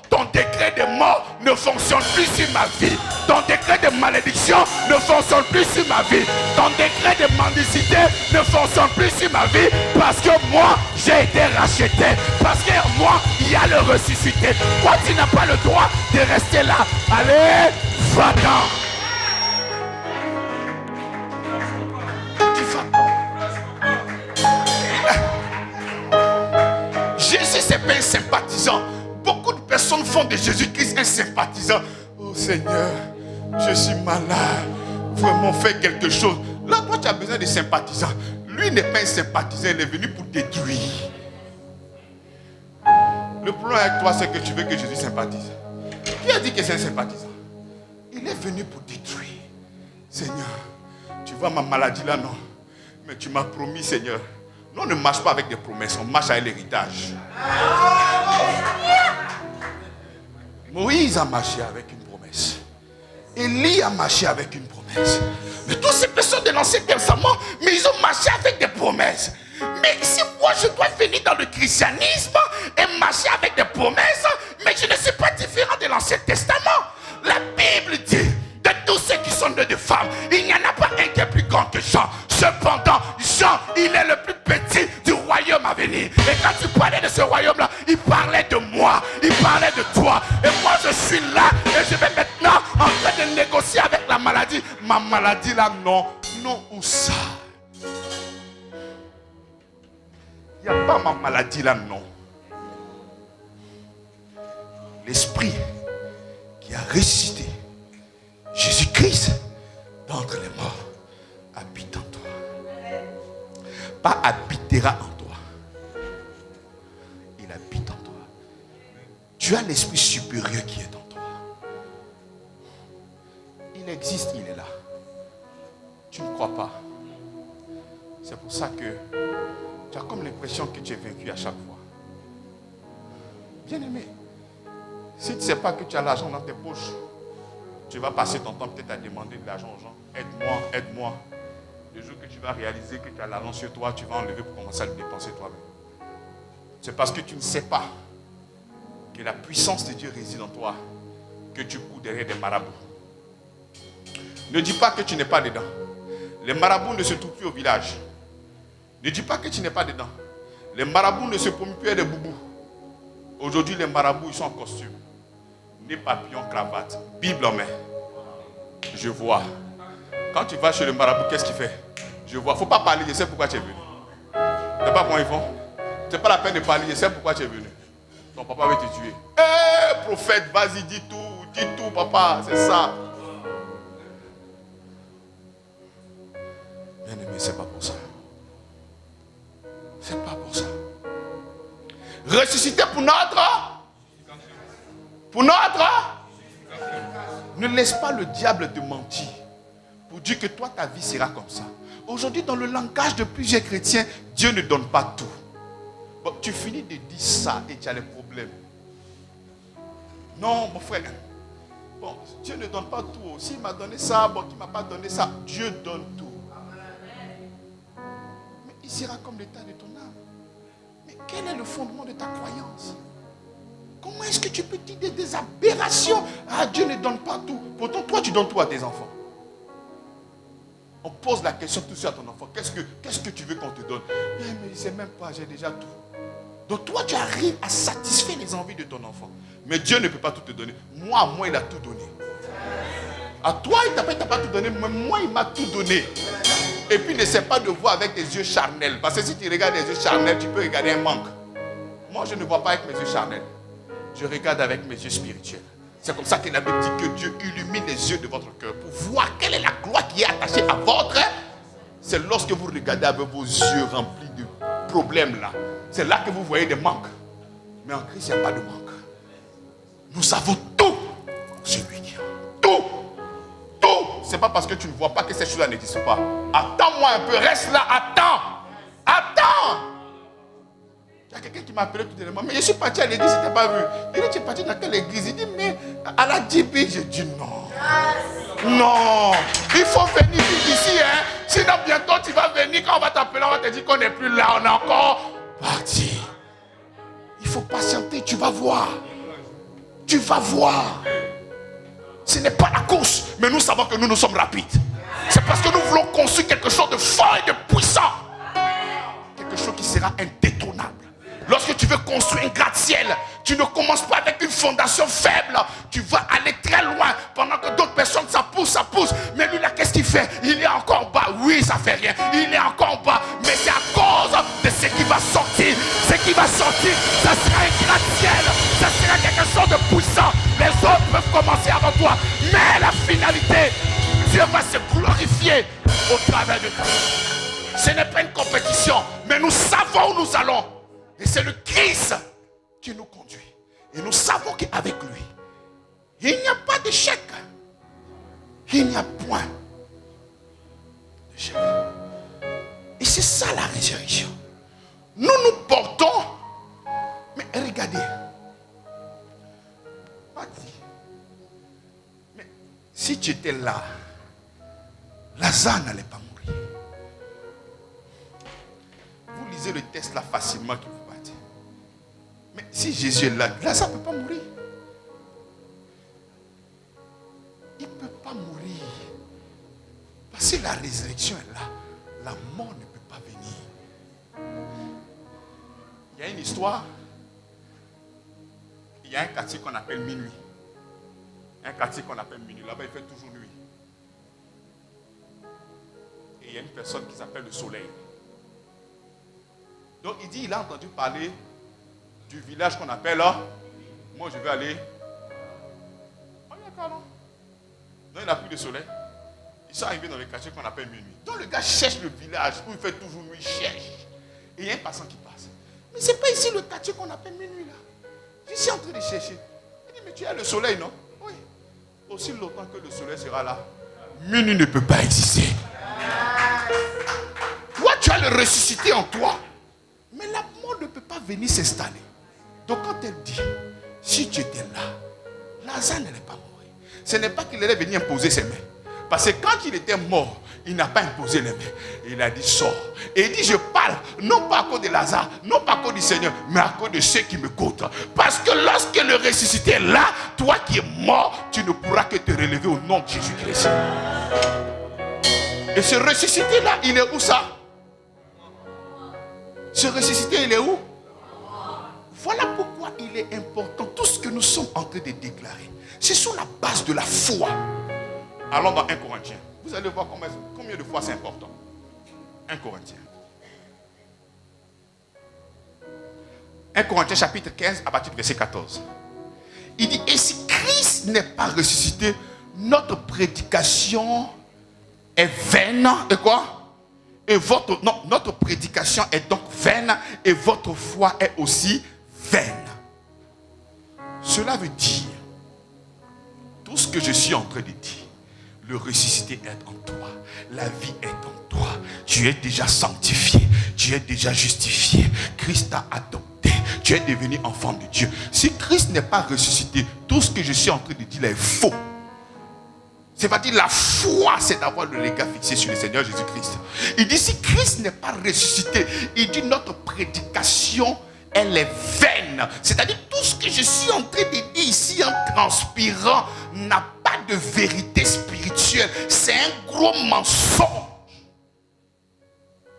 ton décret de mort ne fonctionne plus sur ma vie. Ton décret de malédiction ne fonctionne plus sur ma vie. Ton décret de mendicité ne fonctionne plus sur ma vie. Parce que moi, j'ai été racheté. Parce que moi, il y a le ressuscité. Toi, tu n'as pas le droit de rester là. Allez, va-t'en. Jésus, c'est pas un sympathisant. Beaucoup de personnes font de Jésus-Christ un sympathisant. Oh Seigneur, je suis malade. Vraiment, fais quelque chose. Là, toi, tu as besoin de sympathisants. Lui n'est pas un sympathisant, il est venu pour détruire. Le problème avec toi, c'est que tu veux que Jésus sympathise. Qui a dit que c'est un sympathisant? Il est venu pour détruire. Seigneur, tu vois ma maladie là, non? Mais tu m'as promis, Seigneur. Nous, on ne marche pas avec des promesses, on marche avec l'héritage. Moïse a marché avec une promesse. Élie a marché avec une promesse. Mais toutes ces personnes de l'Ancien Testament, mais ils ont marché avec des promesses. Mais si moi je dois venir dans le christianisme et marcher avec des promesses, mais je ne suis pas différent de l'Ancien Testament. La Bible dit, de tous ceux qui sont nés de femmes, il n'y en a pas un qui est plus grand que Jean. Cependant, Jean, il est le plus petit du royaume à venir. Et quand tu parlais de ce royaume-là, il parlait de moi, il parlait de toi. Et moi, je suis là et je vais maintenant en train de négocier avec la maladie. Ma maladie là, non, non ou ça. Il n'y a pas ma maladie là, non. L'esprit qui a ressuscité Jésus-Christ d'entre les morts habite en toi. Pas habitera en toi. Il habite en toi. Tu as l'esprit supérieur qui est en toi. Il existe, il est là. Tu ne crois pas. C'est pour ça que tu as comme l'impression que tu es vaincu à chaque fois. Bien-aimé, si tu ne sais pas que tu as l'argent dans tes poches, tu vas passer ton temps peut-être à demander de l'argent aux gens. Aide-moi, aide-moi. Le jour que tu vas réaliser que tu as l'argent sur toi, tu vas enlever pour commencer à le dépenser toi-même. C'est parce que tu ne sais pas que la puissance de Dieu réside en toi, que tu cours derrière des marabouts. Ne dis pas que tu n'es pas dedans. Les marabouts ne se trouvent plus au village. Ne dis pas que tu n'es pas dedans. Les marabouts ne se promènent plus avec des boubous. Aujourd'hui, les marabouts, ils sont en costume. Nez papillon, cravate, Bible en main. Je vois. Quand tu vas chez le marabout, qu'est-ce qu'il fait? Je vois. Il ne faut pas parler, je sais pourquoi tu es venu. Tu ne sais pas comment ils font? Ce n'est pas la peine de parler, je sais pourquoi tu es venu. Ton papa va te tuer. Hé, prophète, vas-y, dis tout, papa, c'est ça. Bien-aimé, c'est pas pour ça. C'est pas pour ça. Ressuscité pour notre. Ne laisse pas le diable te mentir pour dire que toi, ta vie sera comme ça. Aujourd'hui, dans le langage de plusieurs chrétiens, Dieu ne donne pas tout. Bon, tu finis de dire ça et tu as les problèmes. Non, mon frère. Bon, Dieu ne donne pas tout. S'il m'a donné ça, bon, qui ne m'a pas donné ça, Dieu donne tout. Mais il sera comme l'état de ton âme. Mais quel est le fondement de ta croyance? Comment est-ce que tu peux dire des aberrations? Ah, Dieu ne donne pas tout. Pourtant, toi, tu donnes tout à tes enfants. On pose la question tout de suite à ton enfant. Qu'est-ce que tu veux qu'on te donne? Mais il ne sait même pas, j'ai déjà tout. Donc toi, tu arrives à satisfaire les envies de ton enfant. Mais Dieu ne peut pas tout te donner. Moi, il a tout donné. À toi, il t'a pas tout donné, mais moi, il m'a tout donné. Et puis, n'essaie pas de voir avec tes yeux charnels. Parce que si tu regardes les yeux charnels, tu peux regarder un manque. Moi, je ne vois pas avec mes yeux charnels. Je regarde avec mes yeux spirituels. C'est comme ça que la Bible dit que Dieu illumine les yeux de votre cœur pour voir quelle est la gloire qui est attachée à votre. C'est lorsque vous regardez avec vos yeux remplis de problèmes là. C'est là que vous voyez des manques. Mais en Christ, il n'y a pas de manque. Nous avons tout. Celui qui a tout. Tout. C'est pas parce que tu ne vois pas que ces choses-là n'existent pas. Attends-moi un peu. Reste là. Attends. Attends. Il y a quelqu'un qui m'a appelé tout à l'heure. Mais je suis parti à l'église, je n'étais pas vu. Il dit, tu es parti dans quelle église? Il dit, mais à la DB. J'ai dit non. Non. Il faut venir vivre ici. Hein. Sinon, bientôt, tu vas venir. Quand on va t'appeler, on va te dire qu'on n'est plus là. On est encore parti. Il faut patienter. Tu vas voir. Tu vas voir. Ce n'est pas la course. Mais nous savons que nous sommes rapides. C'est parce que nous voulons construire quelque chose de fort et de puissant. Quelque chose qui sera indétrônable. Lorsque tu veux construire un gratte-ciel, tu ne commences pas avec une fondation faible. Tu vas aller très loin. Pendant que d'autres personnes, ça pousse. Mais lui là, qu'est-ce qu'il fait? Il est encore en bas. Oui, ça fait rien. Il est encore en bas. Mais c'est à cause de ce qui va sortir. Ce qui va sortir, ça sera un gratte-ciel. Ça sera quelque chose de puissant. Les autres peuvent commencer avant toi. Mais la finalité, Dieu va se glorifier au travers de toi. Ce n'est pas une compétition. Mais nous savons où nous allons. Et c'est le Christ qui nous conduit. Et nous savons qu'avec lui, il n'y a pas d'échec. Il n'y a point d'échec. Et c'est ça la résurrection. Nous nous portons. Mais regardez. Mais si tu étais là, Lazare n'allait pas mourir. Vous lisez le texte là facilement qui vous parle. Mais si Jésus est là, Lazare ne peut pas mourir. Il ne peut pas mourir. Parce que la résurrection est là. La mort ne peut pas venir. Il y a une histoire. Il y a un quartier qu'on appelle minuit. Un quartier qu'on appelle minuit. Là-bas, il fait toujours nuit. Et il y a une personne qui s'appelle le soleil. Donc il dit, il a entendu parler du village qu'on appelle là. Moi je vais aller. Oh, d'accord, non? Donc il a pris le soleil. Ils sont arrivés dans le quartier qu'on appelle minuit. Donc le gars cherche le village où il fait toujours nuit, il cherche. Et il y a un passant qui passe. Mais c'est pas ici le quartier qu'on appelle minuit là. Je suis en train de chercher. Il dit, mais tu as le soleil, non? Oui. Aussi longtemps que le soleil sera là, minuit ne peut pas exister. Toi tu as le ressuscité en toi. Mais la mort ne peut pas venir s'installer. Donc quand elle dit, si tu étais là, Lazare n'allait pas mourir. Ce n'est pas qu'il allait venir imposer ses mains. Parce que quand il était mort, il n'a pas imposé les mains. Il a dit, sors. Et il dit, je parle, non pas à cause de Lazare, non pas à cause du Seigneur, mais à cause de ceux qui me comptent. Parce que lorsque le ressuscité est là, toi qui es mort, tu ne pourras que te relever au nom de Jésus-Christ. Et ce ressuscité-là, il est où ça? Ce ressuscité, il est où? Voilà pourquoi il est important. Tout ce que nous sommes en train de déclarer, c'est sur la base de la foi. Allons dans 1 Corinthiens. Vous allez voir combien de fois c'est important. 1 Corinthiens. 1 Corinthiens chapitre 15 à partir du verset 14. Il dit, et si Christ n'est pas ressuscité, notre prédication est vaine. Et quoi? Et notre prédication est donc vaine et votre foi est aussi vaine. Cela veut dire, tout ce que je suis en train de dire, Le ressuscité est en toi. La vie est en toi. Tu es déjà sanctifié. Tu es déjà justifié. Christ t'a adopté. Tu es devenu enfant de Dieu. Si Christ n'est pas ressuscité, tout ce que je suis en train de dire là est faux. C'est-à-dire la foi, c'est d'avoir le regard fixé sur le Seigneur Jésus-Christ. Il dit si Christ n'est pas ressuscité, il dit notre prédication, elle est vaine. C'est-à-dire tout ce que je suis en train de dire ici en transpirant n'a pas de vérité spirituelle. C'est un gros mensonge.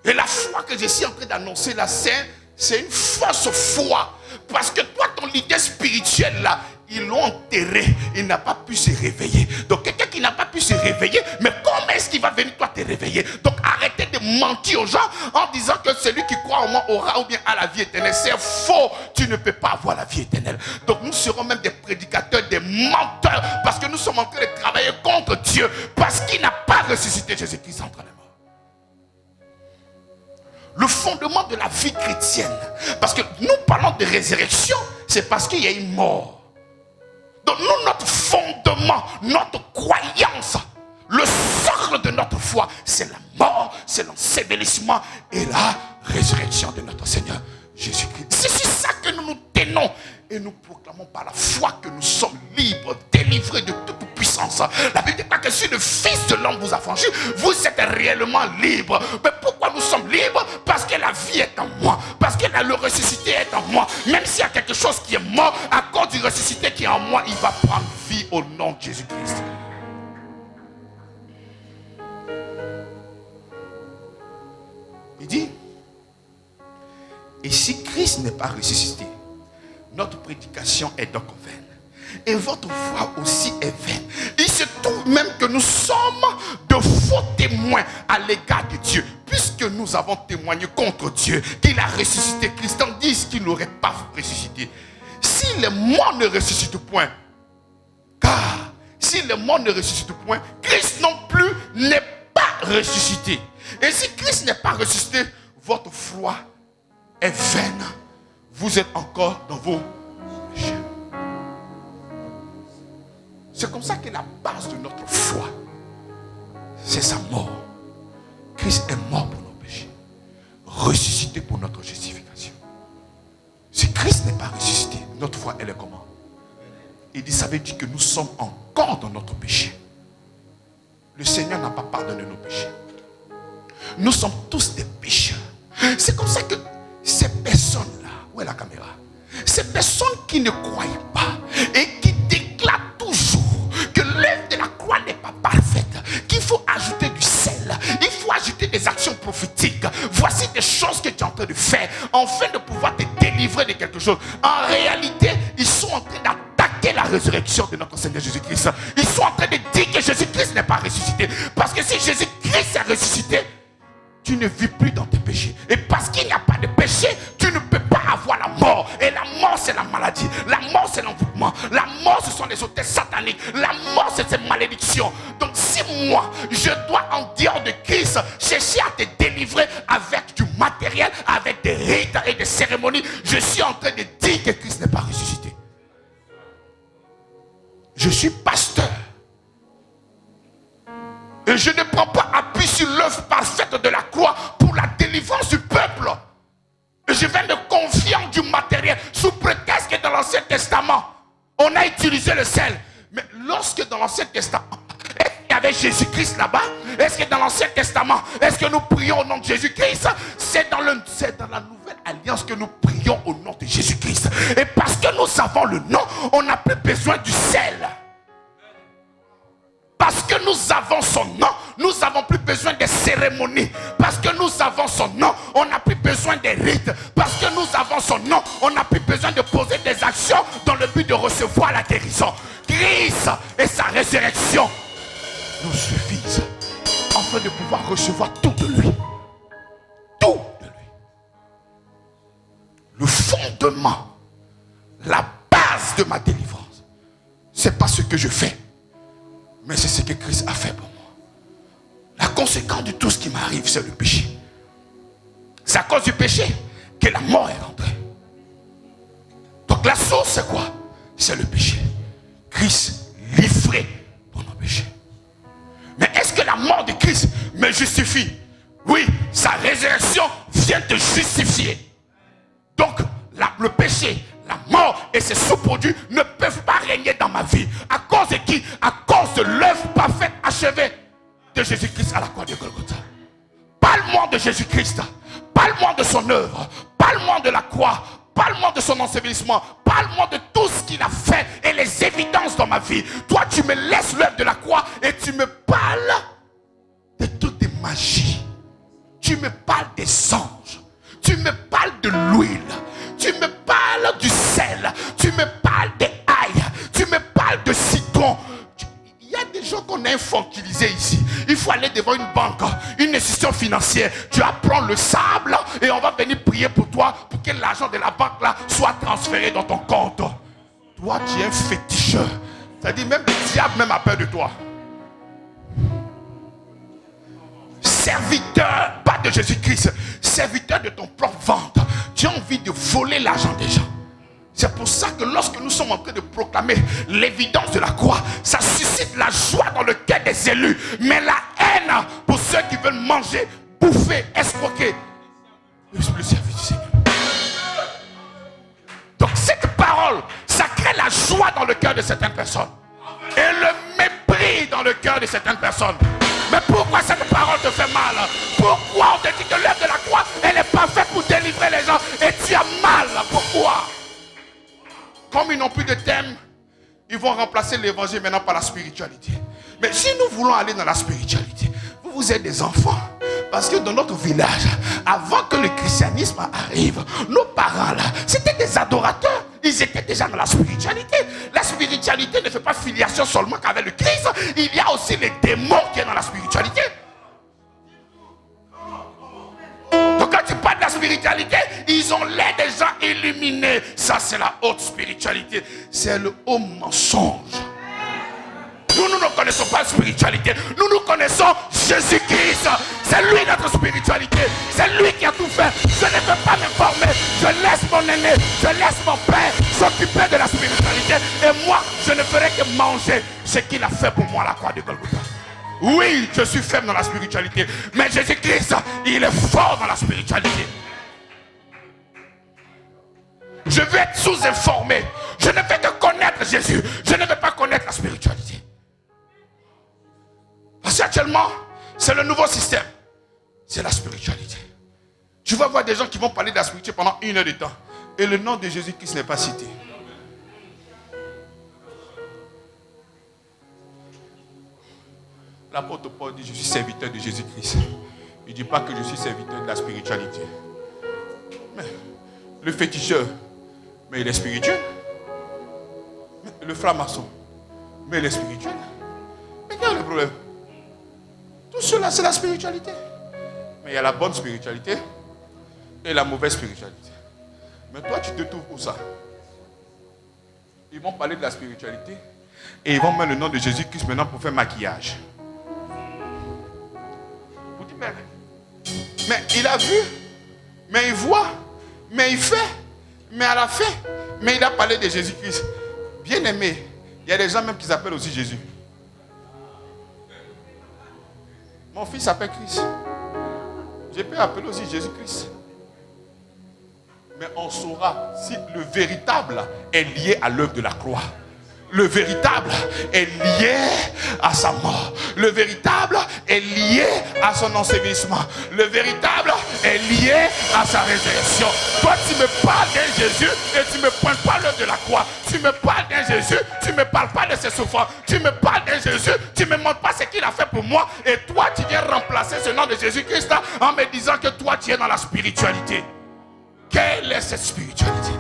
Et la foi que je suis en train d'annoncer là, c'est une fausse foi. Parce que toi, ton idée spirituelle là, ils l'ont enterré, il n'a pas pu se réveiller. Donc quelqu'un qui n'a pas pu se réveiller, mais comment est-ce qu'il va venir toi te réveiller? Donc arrêtez de mentir aux gens en disant que celui qui croit au moins aura ou bien à la vie éternelle. C'est faux, tu ne peux pas avoir la vie éternelle. Donc nous serons même des prédicateurs, des menteurs, parce que nous sommes en train de travailler contre Dieu, parce qu'il n'a pas ressuscité Jésus-Christ entre les morts. Le fondement de la vie chrétienne, parce que nous parlons de résurrection, c'est parce qu'il y a une mort. Donc nous, notre fondement, notre croyance, le socle de notre foi, c'est la mort, c'est l'ensevelissement et la résurrection de notre Seigneur Jésus-Christ. C'est sur ça que nous nous tenons et nous proclamons par la foi que nous sommes libres, délivrés de toute puissance. La Bible dit que si le Fils de l'homme vous a franchi, vous êtes réellement libres. Mais pourquoi nous sommes libres? Parce que la vie est en moi, parce que le ressuscité est en moi. Même s'il y a quelque chose qui est mort, à cause du ressuscité qui est en moi, il va prendre vie au nom de Jésus-Christ. Il dit, et si Christ n'est pas ressuscité, notre prédication est donc vaine. Et votre foi aussi est vaine. Il se trouve même que nous sommes de faux témoins à l'égard de Dieu, puisque nous avons témoigné contre Dieu qu'il a ressuscité Christ, tandis qu'il n'aurait pas ressuscité. Si les morts ne ressuscitent point, car si les morts ne ressuscitent point, Christ non plus n'est pas ressuscité. Et si Christ n'est pas ressuscité, votre foi est vaine. Vous êtes encore dans vos péchés. C'est comme ça que la base de notre foi, c'est sa mort. Christ est mort pour nos péchés, ressuscité pour notre justification. Si Christ n'est pas ressuscité, notre foi, elle est comment? Il dit, ça veut dire que nous sommes encore dans notre péché. Le Seigneur n'a pas pardonné nos péchés. Nous sommes tous des pécheurs. C'est comme ça que ces personnes-là, où est la caméra? Ces personnes qui ne croient pas et qui déclarent toujours que l'œuvre de la croix n'est pas parfaite, qu'il faut ajouter du sel, il faut ajouter des actions prophétiques. Voici des choses que tu es en train de faire afin de pouvoir te délivrer de quelque chose. En réalité, ils sont en train d'attaquer la résurrection de notre Seigneur Jésus-Christ. Ils sont en train de dire que Jésus-Christ n'est pas ressuscité. Parce que si Jésus-Christ est ressuscité, tu ne vis plus dans tes péchés. Et parce qu'il n'y a pas de péché, tu ne peux pas avoir la mort. Et la mort, c'est la maladie. La mort, c'est l'envoûtement. La mort, ce sont les hôtels sataniques. La mort, c'est ces malédictions. Donc si moi, je dois en dehors de Christ chercher à te délivrer avec du matériel, avec des rites et des cérémonies, je suis en train de dire que Christ n'est pas ressuscité. Je suis pasteur. Et je ne prends pas appui sur l'œuvre parfaite de la croix pour la délivrance du peuple. Et je vais me confier en du matériel sous prétexte que dans l'Ancien Testament, on a utilisé le sel. Mais lorsque dans l'Ancien Testament, est-ce qu'il y avait Jésus-Christ là-bas? Est-ce que dans l'Ancien Testament, est-ce que nous prions au nom de Jésus-Christ? C'est dans la nouvelle alliance que nous prions au nom de Jésus-Christ. Et parce que nous avons le nom, on n'a plus besoin du sel. Parce que nous avons son nom, nous n'avons plus besoin des cérémonies. Parce que nous avons son nom, on n'a plus besoin des rites. Parce que nous avons son nom, on n'a plus besoin de poser des actions dans le but de recevoir la guérison. Christ et sa résurrection nous suffisent afin de pouvoir recevoir tout de lui. Tout de lui. Le fondement, la base de ma délivrance, c'est pas ce que je fais, mais c'est ce que Christ a fait pour moi. La conséquence de tout ce qui m'arrive, c'est le péché. C'est à cause du péché que la mort est rentrée. Donc la source, c'est quoi? C'est le péché. Christ livré pour nos péchés. me justifie. Oui, sa résurrection vient te justifier. Donc, le péché, la mort et ses sous-produits ne peuvent pas régner dans ma vie. À cause de qui? À cause de l'œuvre parfaite achevée de Jésus-Christ à la croix de Golgotha. Parle-moi de Jésus-Christ. Parle-moi de son œuvre. Parle-moi de la croix. Parle-moi de son ensevelissement. Parle-moi de tout ce qu'il a fait et les évidences dans ma vie. Toi, tu me laisses l'œuvre de la croix et tu me parles de toutes les magies. Tu me parles des anges. Tu me parles de l'huile. Tu me parles du sel. Tu me parles des ail. Tu me parles de citron. Il y a des gens qu'on a infantilisés ici. Il faut aller devant une banque, une institution financière. Tu vas prendre le sable et on va venir prier pour toi pour que l'argent de la banque là soit transféré dans ton compte. Toi, tu es un féticheur. C'est-à-dire même le diable même a peur de toi. Serviteur, pas de Jésus-Christ, serviteur de ton propre ventre. Tu as envie de voler l'argent des gens. C'est pour ça que lorsque nous sommes en train de proclamer l'évidence de la croix, ça suscite la joie dans le cœur des élus, mais la haine pour ceux qui veulent manger, bouffer, escroquer. Le service du Seigneur. Donc cette parole, ça crée la joie dans le cœur de certaines personnes et le mépris dans le cœur de certaines personnes. Mais pourquoi cette parole te fait mal? Pourquoi on te dit que l'œuvre de la croix, elle est parfaite pour délivrer les gens et tu as mal? Pourquoi? Comme ils n'ont plus de thème, ils vont remplacer l'évangile maintenant par la spiritualité. Mais si nous voulons aller dans la spiritualité, vous êtes des enfants. Parce que dans notre village, avant que le christianisme arrive, nos parents là, c'était des adorateurs. Ils étaient déjà dans la spiritualité. La spiritualité ne fait pas filiation seulement qu'avec le Christ. Il y a aussi les démons qui sont dans la spiritualité. Donc quand tu parles de la spiritualité, ils ont l'air des gens illuminés. Ça c'est la haute spiritualité. C'est le haut mensonge. Nous ne connaissons pas la spiritualité. Nous connaissons Jésus-Christ. C'est lui notre spiritualité. C'est lui qui a tout fait. Je ne peux pas m'informer. Je laisse mon aîné, je laisse mon père s'occuper de la spiritualité. Et moi, je ne ferai que manger ce qu'il a fait pour moi à la croix de Golgotha. Oui, je suis faible dans la spiritualité. Mais Jésus-Christ, il est fort dans la spiritualité. Je veux être sous-informé. Je ne veux que connaître Jésus. Je ne veux pas connaître la spiritualité. Parce qu'actuellement, c'est le nouveau système. C'est la spiritualité. Tu vas voir des gens qui vont parler de la spiritualité pendant 1 heure de temps. Et le nom de Jésus-Christ n'est pas cité. L'apôtre Paul dit, je suis serviteur de Jésus-Christ. Il ne dit pas que je suis serviteur de la spiritualité. Mais le féticheur, mais il est spirituel. Mais le franc-maçon, mais il est spirituel. Mais quel est le problème? Tout cela, c'est la spiritualité. Mais il y a la bonne spiritualité et la mauvaise spiritualité. Mais toi, tu te trouves où ça? Ils vont parler de la spiritualité et ils vont mettre le nom de Jésus-Christ maintenant pour faire maquillage. Vous dites, mais il a vu, mais il voit, mais il fait, mais à la fin, mais il a parlé de Jésus-Christ. Bien aimé, il y a des gens même qui s'appellent aussi Jésus. Mon fils s'appelle Christ. Je peux appeler aussi Jésus-Christ. Mais on saura si le véritable est lié à l'œuvre de la croix. Le véritable est lié à sa mort. Le véritable est lié à son ensevelissement. Le véritable est lié à sa résurrection. Toi, tu me parles d'un Jésus et tu ne me pointes pas l'œuvre de la croix. Tu me parles d'un Jésus, tu ne me parles pas de ses souffrances. Tu me parles d'un Jésus, tu ne me montres pas ce qu'il a fait pour moi. Et toi, tu viens remplacer ce nom de Jésus-Christ en me disant que toi, tu es dans la spiritualité. Quelle est cette spiritualité?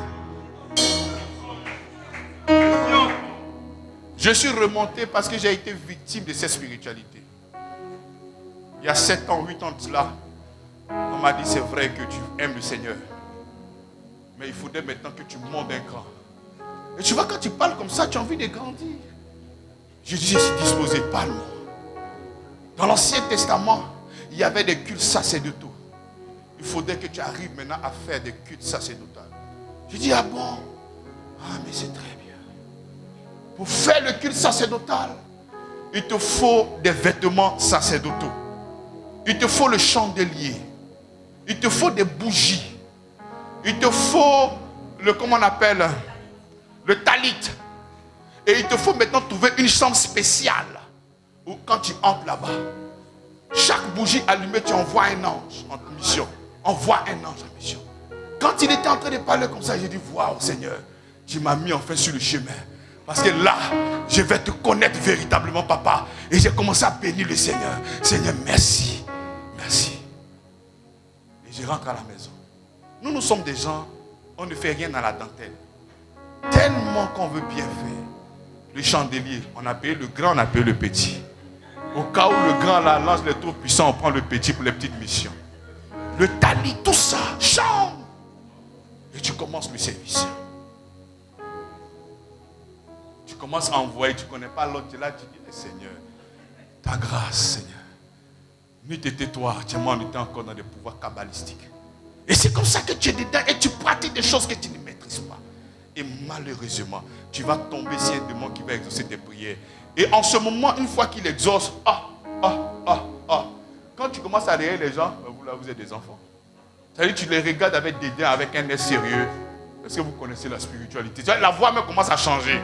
Je suis remonté parce que j'ai été victime de cette spiritualité. Il y a 7 ans, 8 ans de cela, on m'a dit c'est vrai que tu aimes le Seigneur. Mais il faudrait maintenant que tu montes un cran. Et tu vois, quand tu parles comme ça, tu as envie de grandir. Je dis, je suis disposé, parle-moi. Dans l'Ancien Testament, il y avait des cultes sacerdotaux. Il faudrait que tu arrives maintenant à faire des cultes sacerdotaux. Je dis, ah bon? Ah, mais c'est très bien. Pour faire le culte sacerdotal, il te faut des vêtements sacerdotaux. Il te faut le chandelier. Il te faut des bougies. Il te faut le, comment on appelle, le talit. Et il te faut maintenant trouver une chambre spéciale où quand tu entres là-bas, chaque bougie allumée, tu envoies un ange en mission. Envoie un ange en mission. Quand il était en train de parler comme ça, j'ai dit, waouh Seigneur, tu m'as mis enfin sur le chemin. Parce que là, je vais te connaître véritablement, papa. Et j'ai commencé à bénir le Seigneur. Seigneur, merci. Merci. Et je rentre à la maison. Nous sommes des gens, on ne fait rien dans la dentelle. Tellement qu'on veut bien faire. Le chandelier, on a payé le grand, on a payé le petit. Au cas où le grand là lance les trop puissants, on prend le petit pour les petites missions. Le talit, tout ça, chante. Et tu commences le service. Tu commences à envoyer, tu ne connais pas l'autre, tu es là, tu dis, Seigneur, ta grâce, Seigneur. Nuit et tais-toi, actuellement on était encore dans des pouvoirs kabbalistiques. Et c'est comme ça que tu es dedans et tu pratiques des choses que tu ne maîtrises pas. Et malheureusement, tu vas tomber sur un démon qui va exaucer tes prières. Et en ce moment, une fois qu'il exauce, quand tu commences à regarder les gens, vous là, vous êtes des enfants. C'est-à-dire tu les regardes avec dédain, avec un air sérieux. Est-ce que vous connaissez la spiritualité? La voix me commence à changer.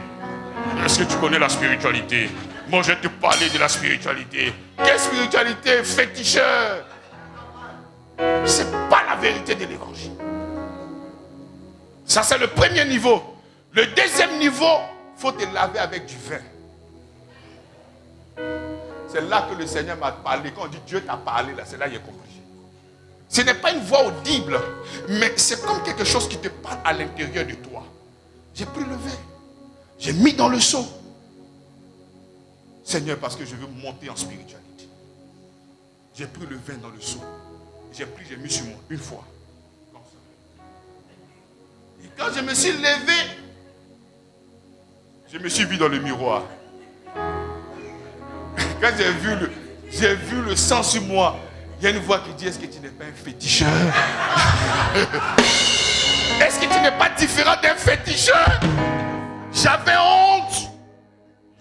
Est-ce que tu connais la spiritualité? Moi, je vais te parler de la spiritualité. Quelle spiritualité? Féticheur. Ce n'est pas la vérité de l'évangile. Ça, c'est le premier niveau. Le deuxième niveau, il faut te laver avec du vin. C'est là que le Seigneur m'a parlé. Quand on dit Dieu t'a parlé, là, c'est là que j'ai compris. Ce n'est pas une voix audible, mais c'est comme quelque chose qui te parle à l'intérieur de toi. J'ai pris le vin. J'ai mis dans le seau. Seigneur, parce que je veux monter en spiritualité. J'ai pris le vin dans le seau. J'ai pris, j'ai mis sur moi une fois. Comme ça. Et quand je me suis levé, je me suis vu dans le miroir. Quand j'ai vu le sang sur moi, il y a une voix qui dit, est-ce que tu n'es pas un féticheur? Est-ce que tu n'es pas différent d'un féticheur? J'avais honte.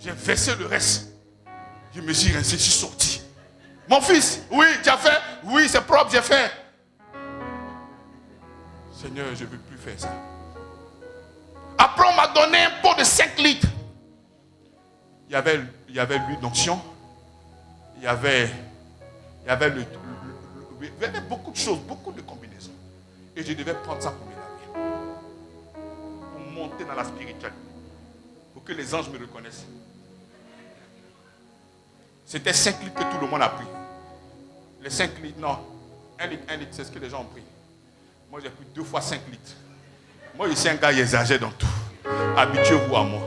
J'ai versé le reste. Je me suis rincé, je suis sorti. Mon fils, oui, tu as fait? Oui, c'est propre, j'ai fait. Seigneur, je ne veux plus faire ça. Après, on m'a donné un pot de 5 litres. Il y avait l'huile d'onction. Il y avait beaucoup de choses, beaucoup de combinaisons. Et je devais prendre ça pour me laver. Pour monter dans la spiritualité. Pour que les anges me reconnaissent. C'était 5 litres que tout le monde a pris. Les 5 litres, non. 1 litre, c'est ce que les gens ont pris. Moi, j'ai pris 2 fois 5 litres. Moi, je suis un gars qui exagère dans tout. Habituez-vous à moi.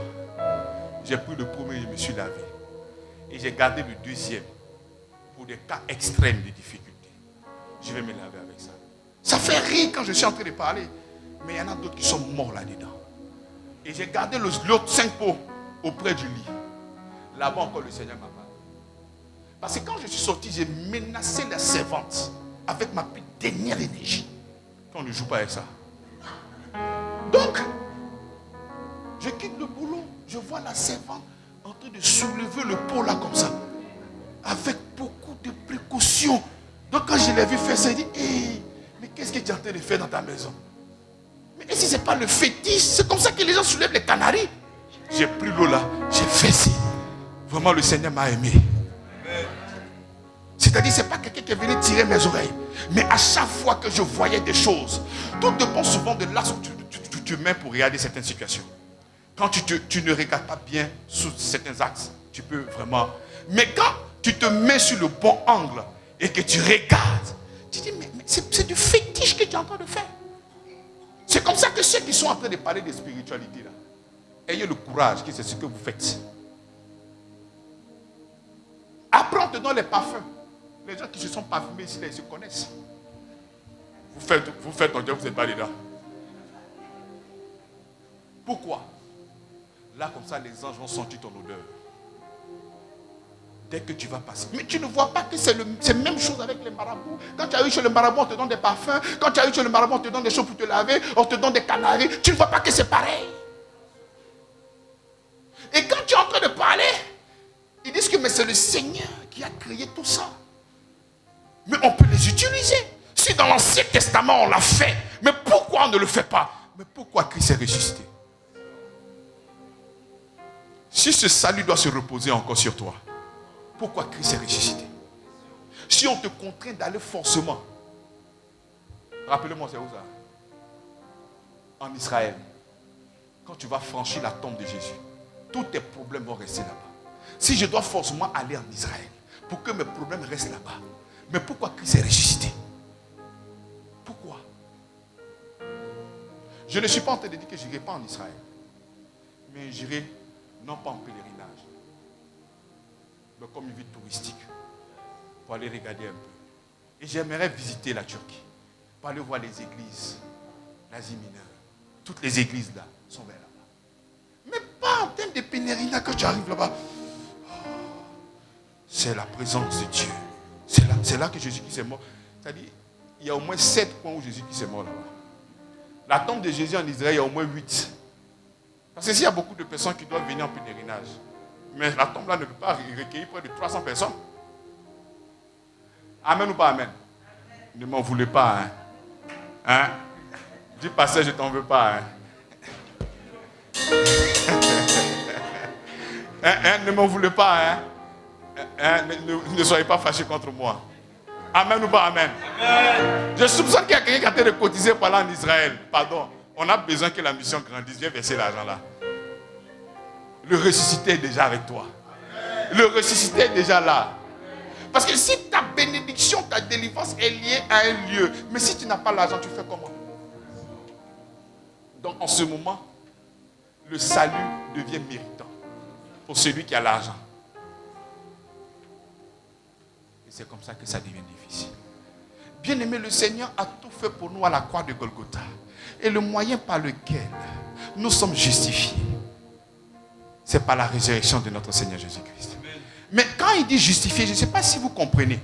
J'ai pris le premier et je me suis lavé. Et j'ai gardé le deuxième. Pour des cas extrêmes de difficultés. Je vais me laver avec ça. Ça fait rire quand je suis en train de parler. Mais il y en a d'autres qui sont morts là-dedans. Et j'ai gardé l'autre 5 pots auprès du lit. Là-bas encore, le Seigneur m'a parlé. Parce que quand je suis sorti, j'ai menacé la servante avec ma dernière énergie. Quand on ne joue pas avec ça. Donc, je quitte le boulot. Je vois la servante en train de soulever le pot là comme ça. Avec beaucoup de précautions. Donc quand je l'ai vu faire ça, il dit, hey, mais qu'est-ce que tu es en train de faire dans ta maison? Mais si ce n'est pas le fétiche, c'est comme ça que les gens soulèvent les canaris. J'ai pris l'eau là, j'ai fait. Vraiment, le Seigneur m'a aimé. C'est-à-dire, ce n'est pas quelqu'un qui est venu tirer mes oreilles. Mais à chaque fois que je voyais des choses, tout dépend souvent de là où tu te mets pour regarder certaines situations. Quand tu ne regardes pas bien sous certains axes, tu peux vraiment... Mais quand tu te mets sur le bon angle et que tu regardes, tu dis, mais c'est du fétiche que tu es en train de faire. C'est comme ça que ceux qui sont en train de parler de spiritualité, là, ayez le courage que c'est ce que vous faites. Après, on te donne les parfums. Les gens qui se sont parfumés ici, là, ils se connaissent. Vous faites ton Dieu, vous n'êtes pas dedans. Pourquoi? Là, comme ça, les anges vont sentir ton odeur. Dès que tu vas passer. Mais tu ne vois pas que c'est la même chose avec les marabouts. Quand tu arrives chez le marabout, on te donne des parfums. Quand tu arrives chez le marabout, on te donne des choses pour te laver. On te donne des canaris. Tu ne vois pas que c'est pareil. Et quand tu es en train de parler, ils disent que mais c'est le Seigneur qui a créé tout ça. Mais on peut les utiliser. Si dans l'Ancien Testament on l'a fait, mais pourquoi on ne le fait pas? Mais pourquoi Christ est ressuscité? Si ce salut doit se reposer encore sur toi, pourquoi Christ est ressuscité? Si on te contraint d'aller forcément, rappelez-moi c'est où ça? En Israël. Quand tu vas franchir la tombe de Jésus, tous tes problèmes vont rester là-bas. Si je dois forcément aller en Israël pour que mes problèmes restent là-bas, mais pourquoi Christ est ressuscité? Pourquoi? Je ne suis pas en train de dire que je n'irai pas en Israël, mais j'irai non pas en pèlerinage, mais comme une ville touristique, pour aller regarder un peu. Et j'aimerais visiter la Turquie, pour aller voir les églises, l'Asie mineure. Toutes les églises là sont vers là-bas. Mais pas en termes de pèlerinage quand tu arrives là-bas. C'est la présence de Dieu. C'est là que Jésus-Christ est mort. C'est-à-dire, il y a au moins 7 points où Jésus-Christ est mort là-bas. La tombe de Jésus en Israël, il y a au moins 8. Parce que s'il y a beaucoup de personnes qui doivent venir en pèlerinage, mais la tombe là ne peut pas recueillir près de 300 personnes. Amen ou pas amen? Ne m'en voulez pas, hein? Hein? Dis pasteur, je ne t'en veux pas, hein? Ne m'en voulez pas, hein? Ne soyez pas fâchés contre moi. Amen ou pas amen? Amen. Je soupçonne qu'il y a quelqu'un qui a été cotisé par là en Israël. Pardon. On a besoin que la mission grandisse. Viens verser l'argent là. Le ressuscité est déjà avec toi. Le ressuscité est déjà là. Parce que si ta bénédiction, ta délivrance est liée à un lieu, mais si tu n'as pas l'argent, tu fais comment? Donc en ce moment, le salut devient méritant pour celui qui a l'argent. Et c'est comme ça que ça devient difficile. Bien-aimé, le Seigneur a tout fait pour nous à la croix de Golgotha. Et le moyen par lequel nous sommes justifiés, c'est par la résurrection de notre Seigneur Jésus-Christ. Mais quand il dit justifié, je ne sais pas si vous comprenez.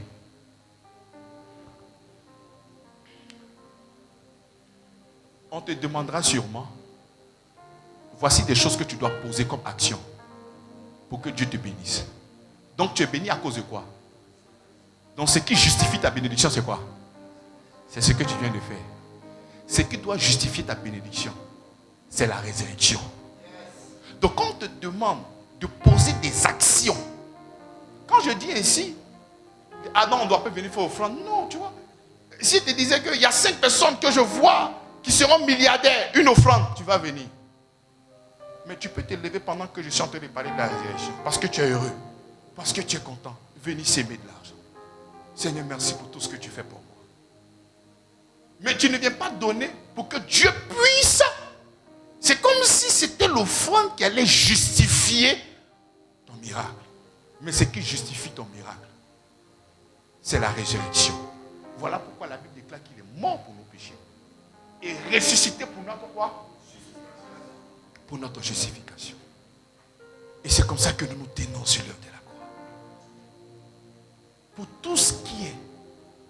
On te demandera sûrement, voici des choses que tu dois poser comme action pour que Dieu te bénisse. Donc tu es béni à cause de quoi? Donc ce qui justifie ta bénédiction, c'est quoi? C'est ce que tu viens de faire. Ce qui doit justifier ta bénédiction, c'est la résurrection. Donc quand on te demande de poser des actions, quand je dis ainsi, ah non, on ne doit pas venir faire offrande. Non, tu vois. Si je te disais qu'il y a 5 personnes que je vois qui seront milliardaires, une offrande, tu vas venir. Mais tu peux te lever pendant que je suis en train de parler de la résurrection. Parce que tu es heureux. Parce que tu es content. Venir s'aimer de l'argent. Seigneur, merci pour tout ce que tu fais pour moi. Mais tu ne viens pas donner pour que Dieu puisse. C'est comme si c'était l'offrande qui allait justifier ton miracle. Mais ce qui justifie ton miracle, c'est la résurrection. Voilà pourquoi la Bible déclare qu'il est mort pour nos péchés. Et ressuscité pour notre quoi? Pour notre justification. Et c'est comme ça que nous nous tenons sur l'œuvre de la croix. Pour tout ce qui est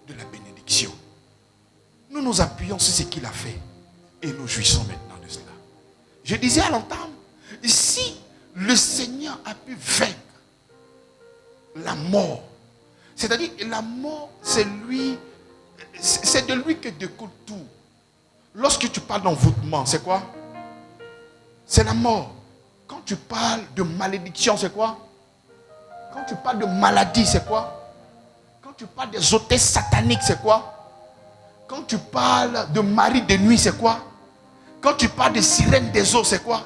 de la bénédiction, nous nous appuyons sur ce qu'il a fait. Et nous jouissons maintenant de cela. Je disais à l'entame, si le Seigneur a pu vaincre la mort, c'est-à-dire la mort, c'est de lui que découle tout. Lorsque tu parles d'envoûtement, c'est quoi? C'est la mort. Quand tu parles de malédiction, c'est quoi? Quand tu parles de maladie, c'est quoi? Quand tu parles des hôtesses sataniques, c'est quoi? Quand tu parles de mari de nuit, c'est quoi? Quand tu parles de sirène des eaux, c'est quoi?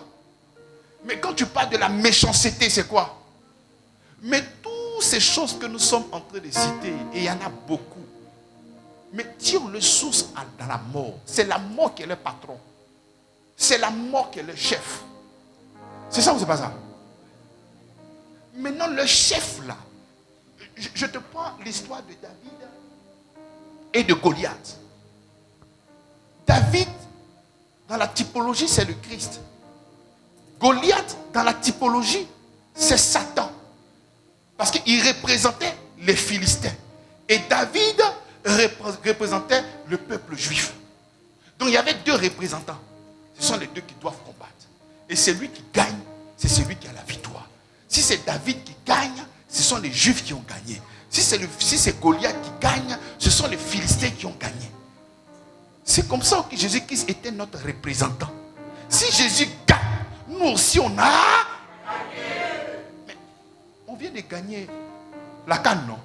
Mais quand tu parles de la méchanceté, c'est quoi? Mais toutes ces choses que nous sommes en train de citer, et il y en a beaucoup, mais tirent le source dans la mort. C'est la mort qui est le patron. C'est la mort qui est le chef. C'est ça ou c'est pas ça? Maintenant, le chef là, je te prends l'histoire de David et de Goliath. David, dans la typologie, c'est le Christ. Goliath, dans la typologie, c'est Satan. Parce qu'il représentait les Philistins. Et David représentait le peuple juif. Donc il y avait 2 représentants. Ce sont les 2 qui doivent combattre. Et celui qui gagne, c'est celui qui a la victoire. Si c'est David qui gagne, ce sont les Juifs qui ont gagné. Si Si c'est Goliath qui gagne, ce sont les Philistins qui ont gagné. C'est comme ça que Jésus-Christ était notre représentant. Si Jésus gagne, nous aussi on a gagné. Mais on vient de gagner la canne, non?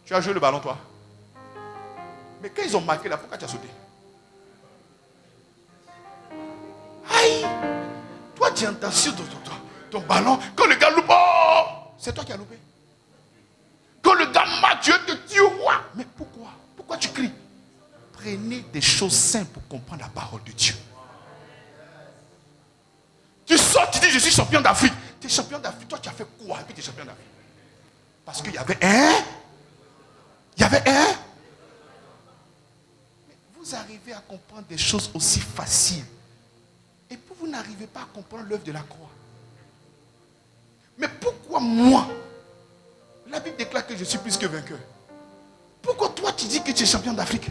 Tu as joué le ballon, toi? Mais quand ils ont marqué là, pourquoi tu as sauté? Aïe! Toi, tu entends sur ton ballon. Quand le gars loupe, oh, c'est toi qui as loupé. Quand le gars marque, Dieu te dit, ouais. Mais pourquoi? Pourquoi tu cries? Prenez des choses simples pour comprendre la parole de Dieu. Tu sors, tu dis, je suis champion d'Afrique. Tu es champion d'Afrique. Toi, tu as fait quoi? Et puis tu es champion d'Afrique. Parce qu'il y avait un. Il y avait un. Mais vous arrivez à comprendre des choses aussi faciles. Et puis vous n'arrivez pas à comprendre l'œuvre de la croix. Mais pourquoi moi? La Bible déclare que je suis plus que vainqueur. Pourquoi toi tu dis que tu es champion d'Afrique?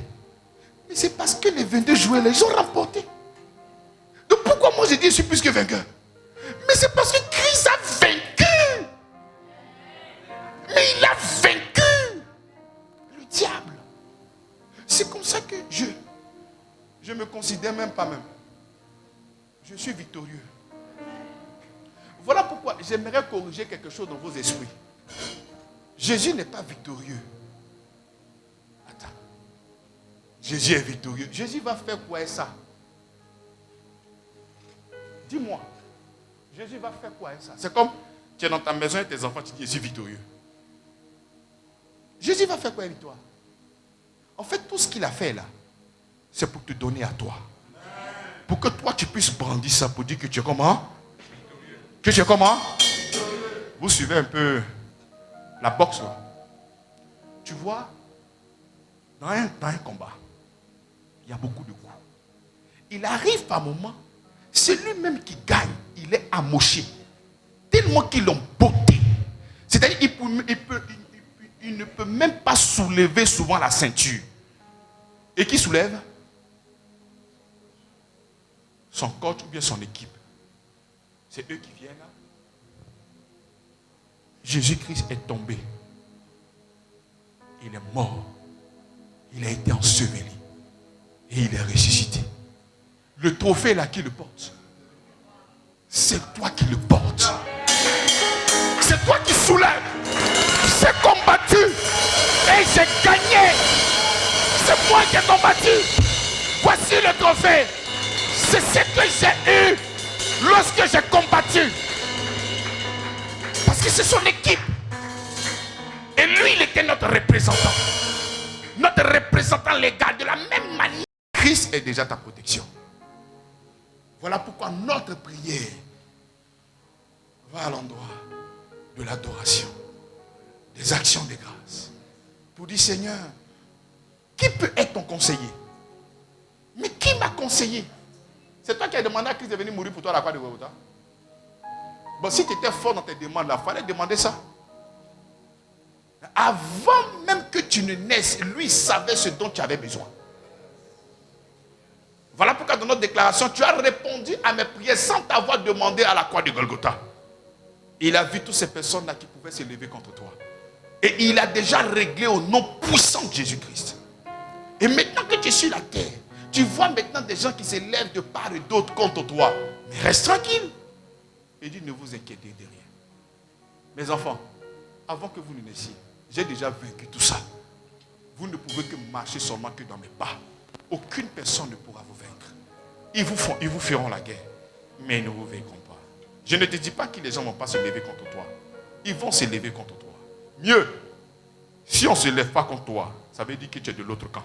Mais c'est parce que les 22 joueurs, ils ont remporté. Donc pourquoi moi je dis que je suis plus que vainqueur? Mais c'est parce que Christ a vaincu. Mais il a vaincu le diable. C'est comme ça que je me considère même pas même. Je suis victorieux. Voilà pourquoi j'aimerais corriger quelque chose dans vos esprits. Jésus n'est pas victorieux. Attends. Jésus est victorieux. Jésus va faire quoi avec ça? Dis-moi. Jésus va faire quoi avec ça? C'est comme tu es dans ta maison et tes enfants, tu dis je suis victorieux. Jésus va faire quoi avec toi? En fait, tout ce qu'il a fait là, c'est pour te donner à toi. Pour que toi tu puisses brandir ça pour dire que tu es comment? Que tu es comment? Vous suivez un peu la boxe là. Tu vois, dans un combat, il y a beaucoup de coups. Il arrive par moment, c'est lui-même qui gagne. Il est amoché. Tellement qu'ils l'ont botté. C'est-à-dire il ne peut même pas soulever souvent la ceinture. Et qui soulève? Son coach ou bien son équipe. C'est eux qui viennent là. Jésus-Christ est tombé. Il est mort. Il a été enseveli. Et il est ressuscité. Le trophée là qui le porte, c'est toi qui le portes. C'est toi qui soulèves. J'ai combattu et j'ai gagné. C'est moi qui ai combattu. Voici le trophée. C'est ce que j'ai eu lorsque j'ai combattu. Parce que c'est son équipe. Et lui, il était notre représentant. Notre représentant légal. De la même manière, Christ est déjà ta protection. Voilà pourquoi notre prière va à l'endroit de l'adoration, des actions de grâce. Pour dire, Seigneur, qui peut être ton conseiller? Mais qui m'a conseillé? C'est toi qui as demandé à Christ de venir mourir pour toi à la croix de Golgotha. Bon, si tu étais fort dans tes demandes, il fallait demander ça. Avant même que tu ne naisses, lui savait ce dont tu avais besoin. Voilà pourquoi dans notre déclaration, tu as répondu à mes prières sans t'avoir demandé à la croix de Golgotha. Il a vu toutes ces personnes-là qui pouvaient se lever contre toi. Et il a déjà réglé au nom puissant de Jésus-Christ. Et maintenant que tu es sur la terre, tu vois maintenant des gens qui se lèvent de part et d'autre contre toi. Mais reste tranquille. Et dis, ne vous inquiétez de rien. Mes enfants, avant que vous ne naissiez, j'ai déjà vaincu tout ça. Vous ne pouvez que marcher seulement que dans mes pas. Aucune personne ne pourra vous vaincre. Ils vous feront la guerre, mais ils ne vous vaincront pas. Je ne te dis pas que les gens ne vont pas se lever contre toi. Ils vont se lever contre toi. Mieux, si on ne se lève pas contre toi, ça veut dire que tu es de l'autre camp.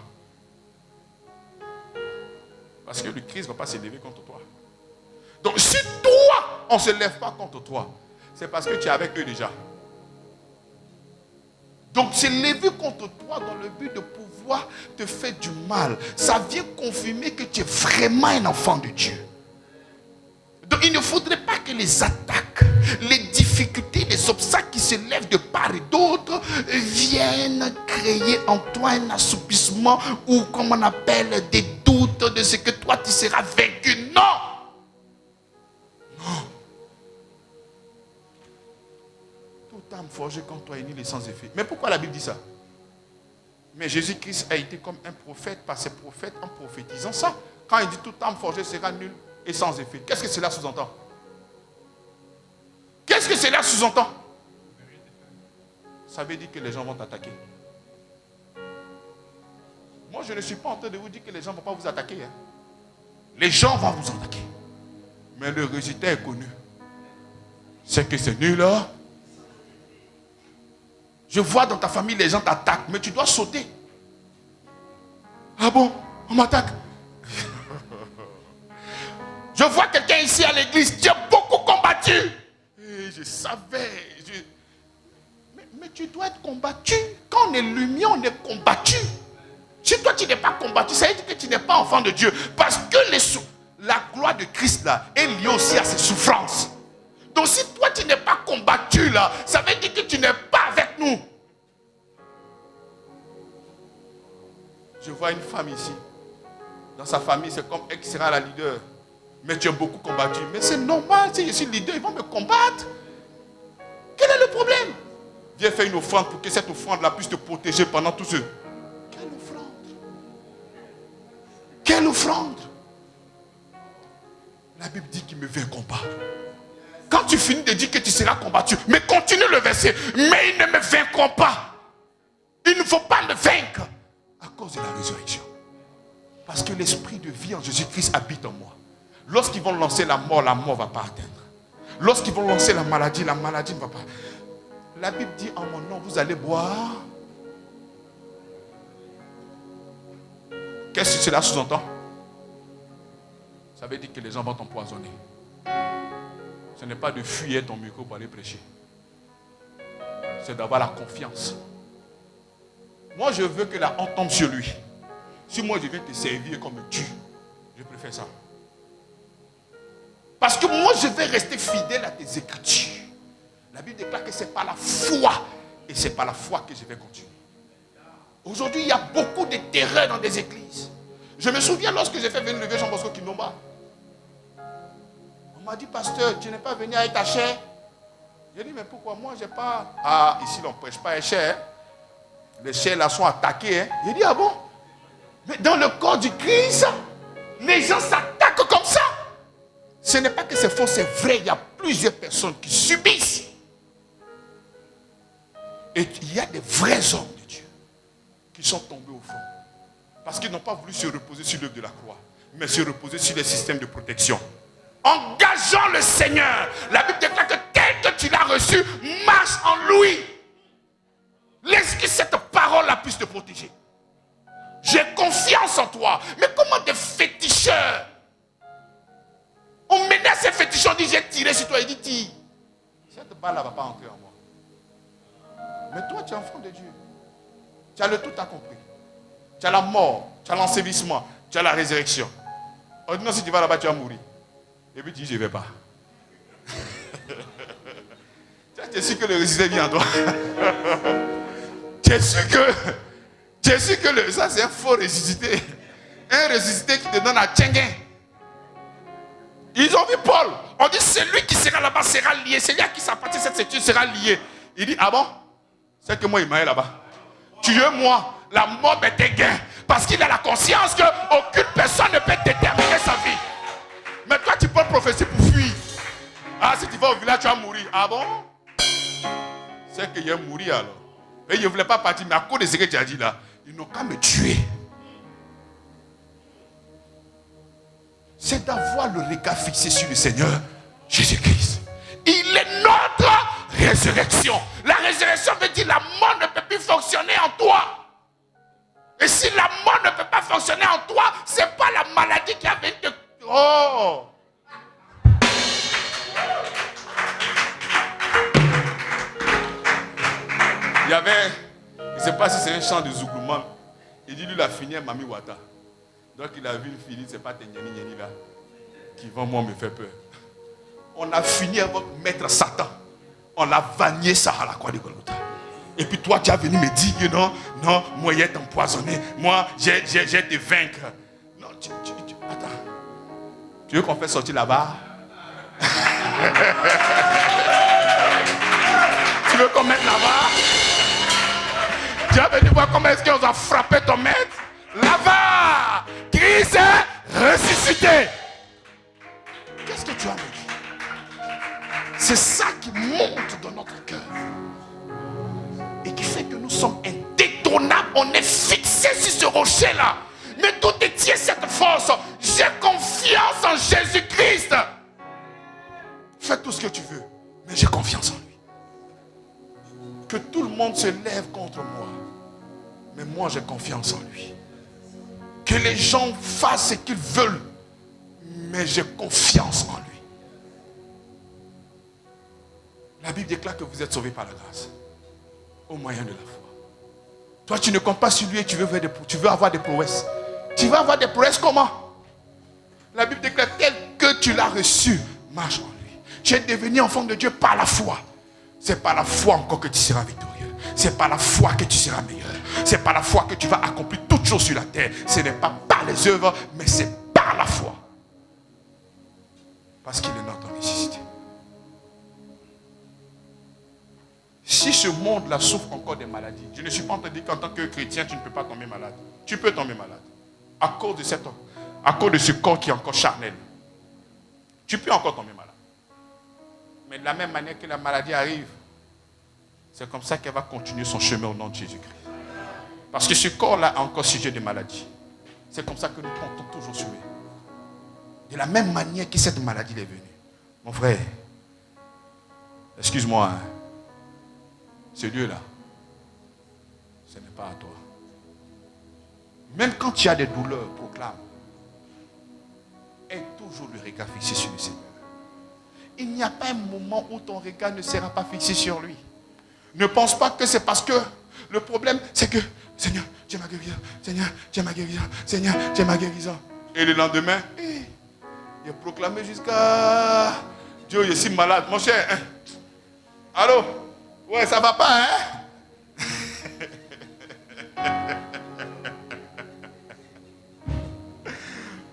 Parce que le Christ ne va pas se lever contre toi. Donc si toi, on ne se lève pas contre toi, c'est parce que tu es avec eux déjà. Donc se lever contre toi dans le but de pouvoir te faire du mal, ça vient confirmer que tu es vraiment un enfant de Dieu. Donc il ne faudrait pas que les attaques, les difficultés, les obstacles qui se lèvent de part et d'autre viennent créer en toi un assoupissement ou comme on appelle des doutes de ce que toi tu seras vaincu. Non! Non! Toute âme forgée contre toi est nulle et sans effet. Mais pourquoi la Bible dit ça? Mais Jésus-Christ a été comme un prophète par ses prophètes en prophétisant ça. Quand il dit toute âme forgée sera nulle et sans effet, qu'est-ce que cela sous-entend? Qu'est-ce que cela sous-entend? Ça veut dire que les gens vont t'attaquer. Moi, je ne suis pas en train de vous dire que les gens ne vont pas vous attaquer. Hein. Les gens vont vous attaquer. Mais le résultat est connu. C'est que c'est nul. Hein? Je vois dans ta famille, les gens t'attaquent, mais tu dois sauter. Ah bon? On m'attaque? Je vois quelqu'un ici à l'église, tu as beaucoup combattu. Et je savais. Mais tu dois être combattu. Quand on est lumière, on est combattu. Si toi tu n'es pas combattu, ça veut dire que tu n'es pas enfant de Dieu. Parce que la gloire de Christ là est liée aussi à ses souffrances. Donc si toi tu n'es pas combattu là, ça veut dire que tu n'es pas avec nous. Je vois une femme ici. Dans sa famille, c'est comme elle qui sera la leader. Mais tu as beaucoup combattu. Mais c'est normal, si je suis leader, ils vont me combattre. Quel est le problème? Viens faire une offrande pour que cette offrande-là puisse te protéger pendant tout ce... Quelle offrande? Quelle offrande? La Bible dit qu'ils ne me vaincront pas. Quand tu finis de dire que tu seras combattu, mais continue le verset. Mais ils ne me vaincront pas. Il ne faut pas me vaincre à cause de la résurrection. Parce que l'esprit de vie en Jésus-Christ habite en moi. Lorsqu'ils vont lancer la mort ne va pas atteindre. Lorsqu'ils vont lancer la maladie ne va pas. La Bible dit en mon nom, vous allez boire. Qu'est-ce que cela sous-entend? Ça veut dire que les gens vont t'empoisonner. Ce n'est pas de fuir ton micro pour aller prêcher. C'est d'avoir la confiance. Moi, je veux que la honte tombe sur lui. Si moi, je viens te servir comme Dieu, je préfère ça. Parce que moi, je vais rester fidèle à tes écritures. La Bible déclare que ce n'est pas la foi. Et ce n'est pas la foi que je vais continuer. Aujourd'hui, il y a beaucoup de terreur dans des églises. Je me souviens lorsque j'ai fait venir le vieux Jean Bosco Kinomba. On m'a dit, pasteur, tu n'es pas venu avec ta chair. J'ai dit, mais pourquoi moi, je n'ai pas... Ah, ici, on ne prêche pas les chairs. Les chairs là sont attaqués. Hein. J'ai dit, ah bon? Mais dans le corps du Christ, les gens s'attaquent comme ça. Ce n'est pas que c'est faux, c'est vrai. Il y a plusieurs personnes qui subissent. Et il y a des vrais hommes de Dieu qui sont tombés au fond. Parce qu'ils n'ont pas voulu se reposer sur l'œuvre de la croix, mais se reposer sur les systèmes de protection. Engageons le Seigneur. La Bible déclare que tel que tu l'as reçu, marche en lui. Laisse que cette parole-là puisse te protéger. J'ai confiance en toi. Mais comment des féticheurs? On menace ces féticheurs, on dit j'ai tiré sur toi. Il dit tire. Cette balle-là ne va pas entrer en moi. Mais toi, tu es enfant de Dieu. Tu as le tout accompli. Tu as la mort, tu as l'ensevelissement, tu as la résurrection. On dit non, si tu vas là-bas, tu vas mourir. Et puis tu dis je ne vais pas. Tu es sûr que le résultat vient en toi. Tu es sûr que ça c'est un faux ressuscité. Un ressuscité qui te donne à Tchengen. Ils ont vu Paul. On dit celui qui sera là-bas sera lié. Celui à qui s'appartient cette ceinture sera lié. Il dit ah bon? C'est que moi il m'a là-bas. Tue-moi. La mort m'est gain. Parce qu'il a la conscience qu'aucune personne ne peut déterminer sa vie. Mais toi tu peux prophétiser pour fuir. Ah si tu vas au village tu vas mourir. Ah bon? C'est qu'il a mouru alors. Et il ne voulait pas partir. Mais à cause de ce que tu as dit là, ils n'ont qu'à me tuer. C'est d'avoir le regard fixé sur le Seigneur Jésus-Christ. Il est notre résurrection. La résurrection veut dire la mort ne peut plus fonctionner en toi. Et si la mort ne peut pas fonctionner en toi, ce n'est pas la maladie qui a venu te... Oh! Il y avait, je ne sais pas si c'est un chant de Zougouman. Il dit, lui, il a fini à Mami Wata. Donc il a vu une fille, c'est pas Tenyani Nyani là, qui va moi me faire peur. On a fini avec maître Satan. On l'a vanié ça à la croix de Golgotha. Et puis toi, tu as venu me dire que non, moi, il est empoisonné. Moi, j'ai te vaincre. Non, attends. Tu veux qu'on fasse sortir là-bas? Tu tu veux qu'on mette là-bas? Tu as venu voir comment est-ce qu'on a frappé ton maître? Là-bas! Christ est ressuscité! Qu'est-ce que tu as à me dire? C'est ça qui monte dans notre cœur. Et qui fait que nous sommes indétrônables. On est fixé sur ce rocher-là. Mais d'où détient cette force? J'ai confiance en Jésus-Christ. Fais tout ce que tu veux. Mais j'ai confiance en lui. Que tout le monde se lève contre moi. Mais moi j'ai confiance en lui. Que les gens fassent ce qu'ils veulent. Mais j'ai confiance en lui. La Bible déclare que vous êtes sauvés par la grâce. Au moyen de la foi. Toi tu ne comptes pas sur lui et tu veux avoir des prouesses. Tu vas avoir des prouesses comment? La Bible déclare tel que tu l'as reçu, marche en lui. Tu es devenu enfant de Dieu par la foi. C'est par la foi encore que tu seras victorieux. C'est par la foi que tu seras meilleur. C'est par la foi que tu vas accomplir toutes choses sur la terre. Ce n'est pas par les œuvres, mais c'est par la foi. Parce qu'il est notre nécessité. Si ce monde-là souffre encore des maladies, je ne suis pas en train de dire qu'en tant que chrétien, tu ne peux pas tomber malade. Tu peux tomber malade. À cause de ce corps qui est encore charnel. Tu peux encore tomber malade. Mais de la même manière que la maladie arrive, c'est comme ça qu'elle va continuer son chemin au nom de Jésus-Christ. Parce que ce corps-là a encore sujet de maladie. C'est comme ça que nous comptons toujours sur lui. De la même manière que cette maladie est venue. Mon frère, excuse-moi, hein, ce Dieu-là, ce n'est pas à toi. Même quand tu as des douleurs, proclame. Aie toujours le regard fixé sur le Seigneur. Il n'y a pas un moment où ton regard ne sera pas fixé sur lui. Ne pense pas que c'est parce que le problème, c'est que Seigneur, tu es ma guérison. Seigneur, tu es ma guérison. Seigneur, tu es ma guérison. Et le lendemain, il a proclamé jusqu'à Dieu, je suis malade. Mon cher, hein? Allô? Ouais, ça va pas, hein?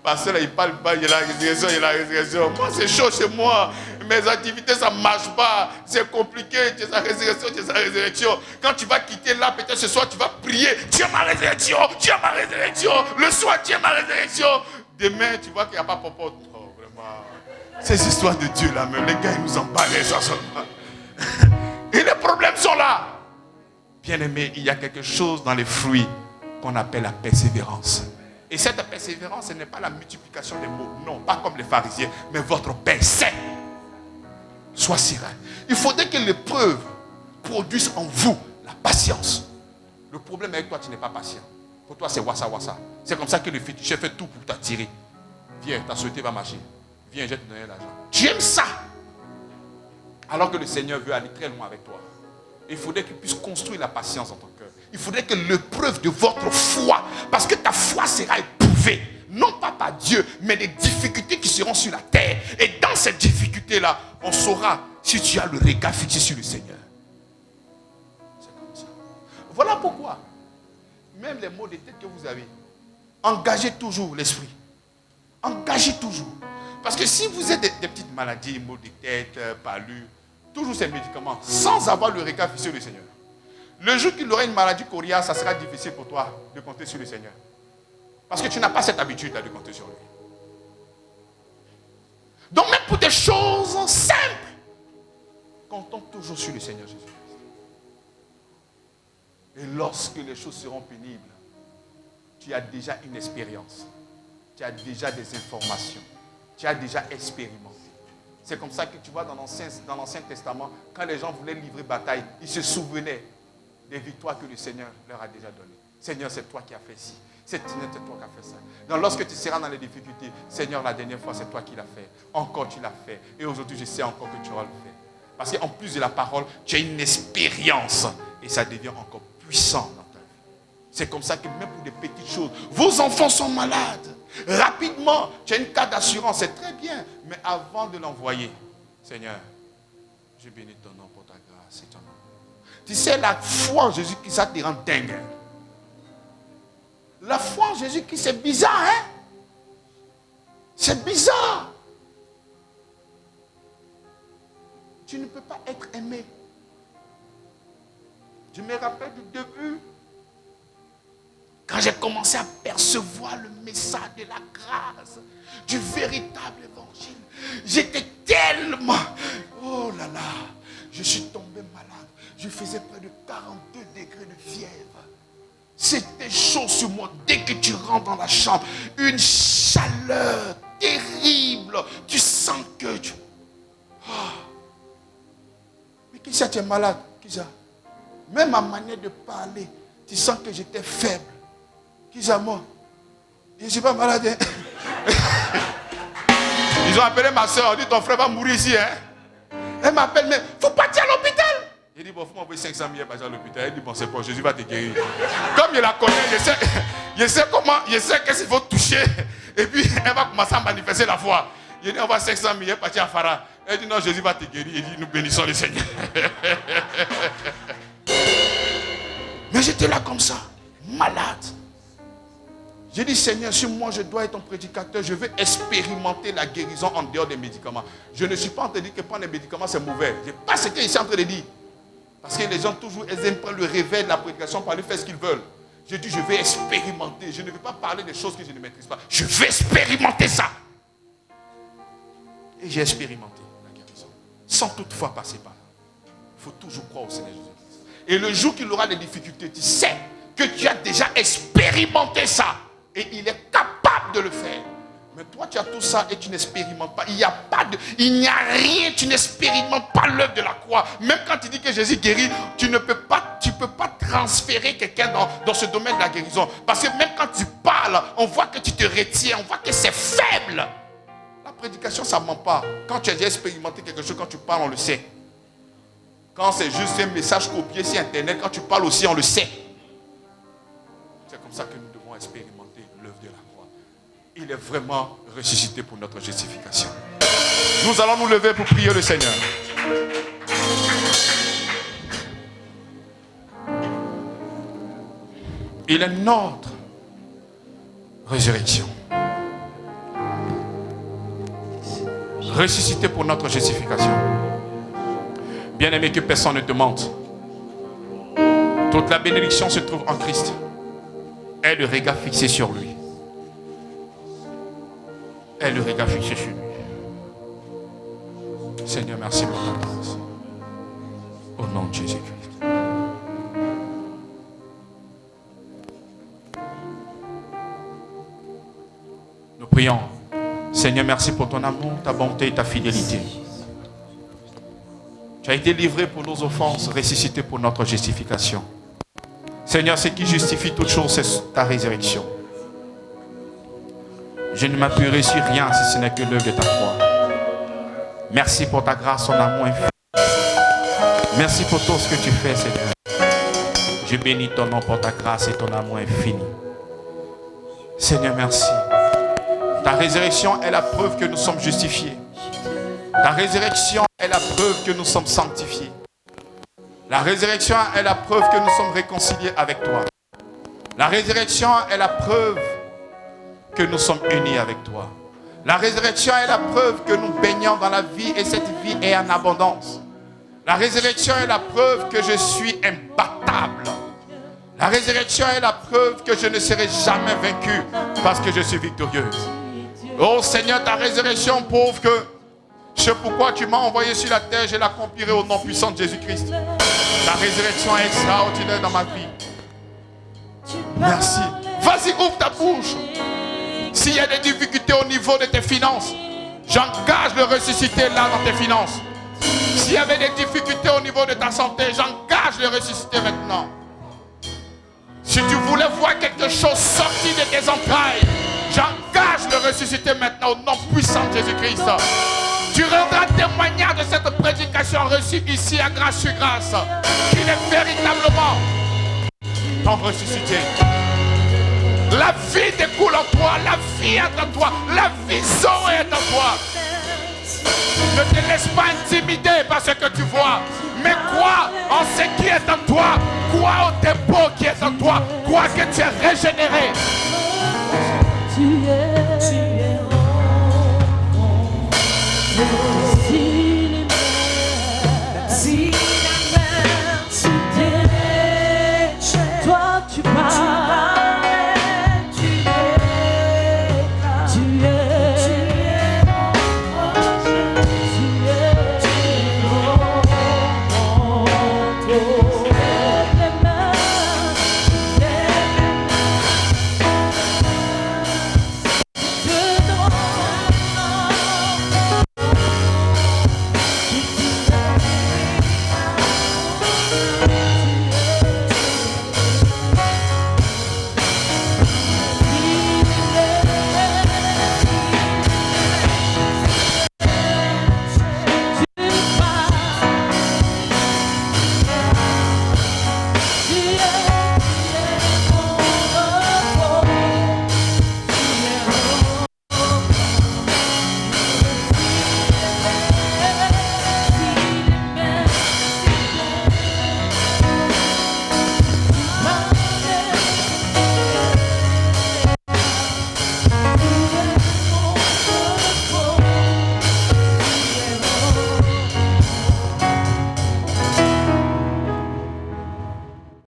Parce que là, il parle pas, il y a la résurrection, il y a la résurrection. Moi, c'est chaud chez moi. Mes activités, ça ne marche pas. C'est compliqué. Tu es sa résurrection, tu es sa résurrection. Quand tu vas quitter là, peut-être ce soir, tu vas prier. Tu es ma résurrection, tu es ma résurrection. Le soir, tu es ma résurrection. Demain, tu vois qu'il n'y a pas popote. Oh, vraiment. Ces histoires de Dieu là, même les gars, ils nous emballent ça seulement. Et les problèmes sont là. Bien-aimé, il y a quelque chose dans les fruits qu'on appelle la persévérance. Et cette persévérance, ce n'est pas la multiplication des mots. Non, pas comme les pharisiens, mais votre Père sait. Sois serein. Il faudrait que l'épreuve produise en vous la patience. Le problème avec toi, tu n'es pas patient. Pour toi, c'est wassa wassa. C'est comme ça que le féticheur fait tout pour t'attirer. Viens, ta société va marcher. Viens, je vais te donner l'argent. Tu aimes ça. Alors que le Seigneur veut aller très loin avec toi. Il faudrait qu'il puisse construire la patience dans ton cœur. Il faudrait que l'épreuve de votre foi, parce que ta foi sera éprouvée, non pas par Dieu, mais des difficultés qui seront sur la terre. Et dans cette difficulté-là, on saura si tu as le regard fixé sur le Seigneur. C'est comme ça. Voilà pourquoi, même les maux de tête que vous avez, engagez toujours l'esprit. Engagez toujours. Parce que si vous avez des petites maladies, maux de tête, palus, toujours ces médicaments, sans avoir le regard fixé sur le Seigneur. Le jour qu'il aura une maladie coriace, ça sera difficile pour toi de compter sur le Seigneur. Parce que tu n'as pas cette habitude-là de compter sur lui. Donc même pour des choses simples, comptons toujours sur le Seigneur Jésus-Christ. Et lorsque les choses seront pénibles, tu as déjà une expérience. Tu as déjà des informations. Tu as déjà expérimenté. C'est comme ça que tu vois dans l'Ancien Testament, quand les gens voulaient livrer bataille, ils se souvenaient des victoires que le Seigneur leur a déjà données. Seigneur, c'est toi qui as fait ci. Seigneur, c'est toi qui as fait ça. Donc lorsque tu seras dans les difficultés, Seigneur, la dernière fois, c'est toi qui l'as fait. Encore, tu l'as fait. Et aujourd'hui, je sais encore que tu auras le fait. Parce qu'en plus de la parole, tu as une expérience. Et ça devient encore puissant dans ta vie. C'est comme ça que même pour des petites choses, vos enfants sont malades. Rapidement, tu as une carte d'assurance, c'est très bien. Mais avant de l'envoyer, Seigneur, je bénis ton nom pour ta grâce et ton nom. Tu sais, la foi en Jésus-Christ, ça te rend dingue. La foi en Jésus-Christ, c'est bizarre, hein? C'est bizarre. Tu ne peux pas être aimé Je me rappelle du début. Quand j'ai commencé à percevoir le message de la grâce, du véritable évangile, j'étais tellement... Oh là là, je suis tombé malade. Je faisais près de 42 degrés de fièvre. C'était chaud sur moi. Dès que tu rentres dans la chambre, une chaleur terrible. Tu sens que tu... Oh. Mais qui ça, tu es malade? Qui ça? Même ma manière de parler, tu sens que j'étais faible. Qui ça, moi? Je ne suis pas malade. Hein? Ils ont appelé ma soeur, on dit ton frère va mourir ici. Hein? Elle m'appelle, mais il faut partir à l'hôpital. Il dit, bon, il faut m'envoyer 500 000 pour aller à l'hôpital. Elle dit, bon, c'est bon, Jésus va te guérir. Comme je la connais, je sais comment, je sais qu'est-ce qu'il faut toucher. Et puis, elle va commencer à manifester la foi. Il dit, on va 500 000, elle est partie à Farah. Elle dit, non, Jésus va te guérir. Il dit, nous bénissons le Seigneur. Mais j'étais là comme ça, malade. J'ai dit, Seigneur, si moi je dois être ton prédicateur, je veux expérimenter la guérison en dehors des médicaments. Je ne suis pas en train de dire que prendre les médicaments c'est mauvais. Je ne sais pas ce qu'ils sont en train de dire. Parce que les gens toujours ils aiment prendre le réveil de la prédication pour aller faire ce qu'ils veulent. Je dis, je vais expérimenter. Je ne vais pas parler des choses que je ne maîtrise pas. Je vais expérimenter ça. Et j'ai expérimenté la guérison. Sans toutefois passer par là. Il faut toujours croire au Seigneur Jésus-Christ. Et le jour qu'il aura des difficultés, tu sais que tu as déjà expérimenté ça. Et il est capable de le faire. Mais toi, tu as tout ça et tu n'expérimentes pas. Il n'y a rien, tu n'expérimentes pas l'œuvre de la croix. Même quand tu dis que Jésus guérit, tu ne peux pas transférer quelqu'un dans ce domaine de la guérison. Parce que même quand tu parles, on voit que tu te retiens, on voit que c'est faible. La prédication, ça ne ment pas. Quand tu as déjà expérimenté quelque chose, quand tu parles, on le sait. Quand c'est juste un message copié sur Internet, quand tu parles aussi, on le sait. C'est comme ça que nous devons expérimenter l'œuvre de la croix. Il est vraiment ressuscité pour notre justification. Nous allons nous lever pour prier le Seigneur. Il est notre résurrection. Ressuscité pour notre justification. Bien-aimé, que personne ne te mente. Toute la bénédiction se trouve en Christ. Et le regard fixé sur lui. Et le regard fixé sur lui. Seigneur, merci pour ta grâce. Au nom de Jésus-Christ. Nous prions. Seigneur, merci pour ton amour, ta bonté et ta fidélité. Tu as été livré pour nos offenses, ressuscité pour notre justification. Seigneur, ce qui justifie toute chose, c'est ta résurrection. Je ne m'appuierai sur rien si ce n'est que l'œuvre de ta croix. Merci pour ta grâce, ton amour infini. Merci pour tout ce que tu fais, Seigneur. Je bénis ton nom pour ta grâce et ton amour infini. Seigneur, merci. Ta résurrection est la preuve que nous sommes justifiés. Ta résurrection est la preuve que nous sommes sanctifiés. La résurrection est la preuve que nous sommes réconciliés avec toi. La résurrection est la preuve que nous sommes unis avec toi. La résurrection est la preuve que nous baignons dans la vie et cette vie est en abondance. La résurrection est la preuve que je suis imbattable. La résurrection est la preuve que je ne serai jamais vaincu parce que je suis victorieuse. Oh Seigneur, ta résurrection prouve que c'est pourquoi tu m'as envoyé sur la terre, je l'accomplirai au nom puissant de Jésus-Christ. Ta résurrection est extraordinaire dans ma vie. Merci. Vas-y, ouvre ta bouche. S'il y a des difficultés au niveau de tes finances, j'engage le ressuscité là dans tes finances. S'il y avait des difficultés au niveau de ta santé, j'engage le ressuscité maintenant. Si tu voulais voir quelque chose sortir de tes entrailles, j'engage le ressuscité maintenant au nom puissant de Jésus-Christ. Tu rendras témoignage de cette prédication reçue ici à Grâce sur Grâce, qu'il est véritablement ton ressuscité. La vie découle en toi, la vie est en toi, la vision est en toi. Ne te laisse pas intimider par ce que tu vois, mais crois en ce qui est en toi, crois au dépôt qui est en toi, crois que tu es régénéré. Tu es si la mer, si Oh,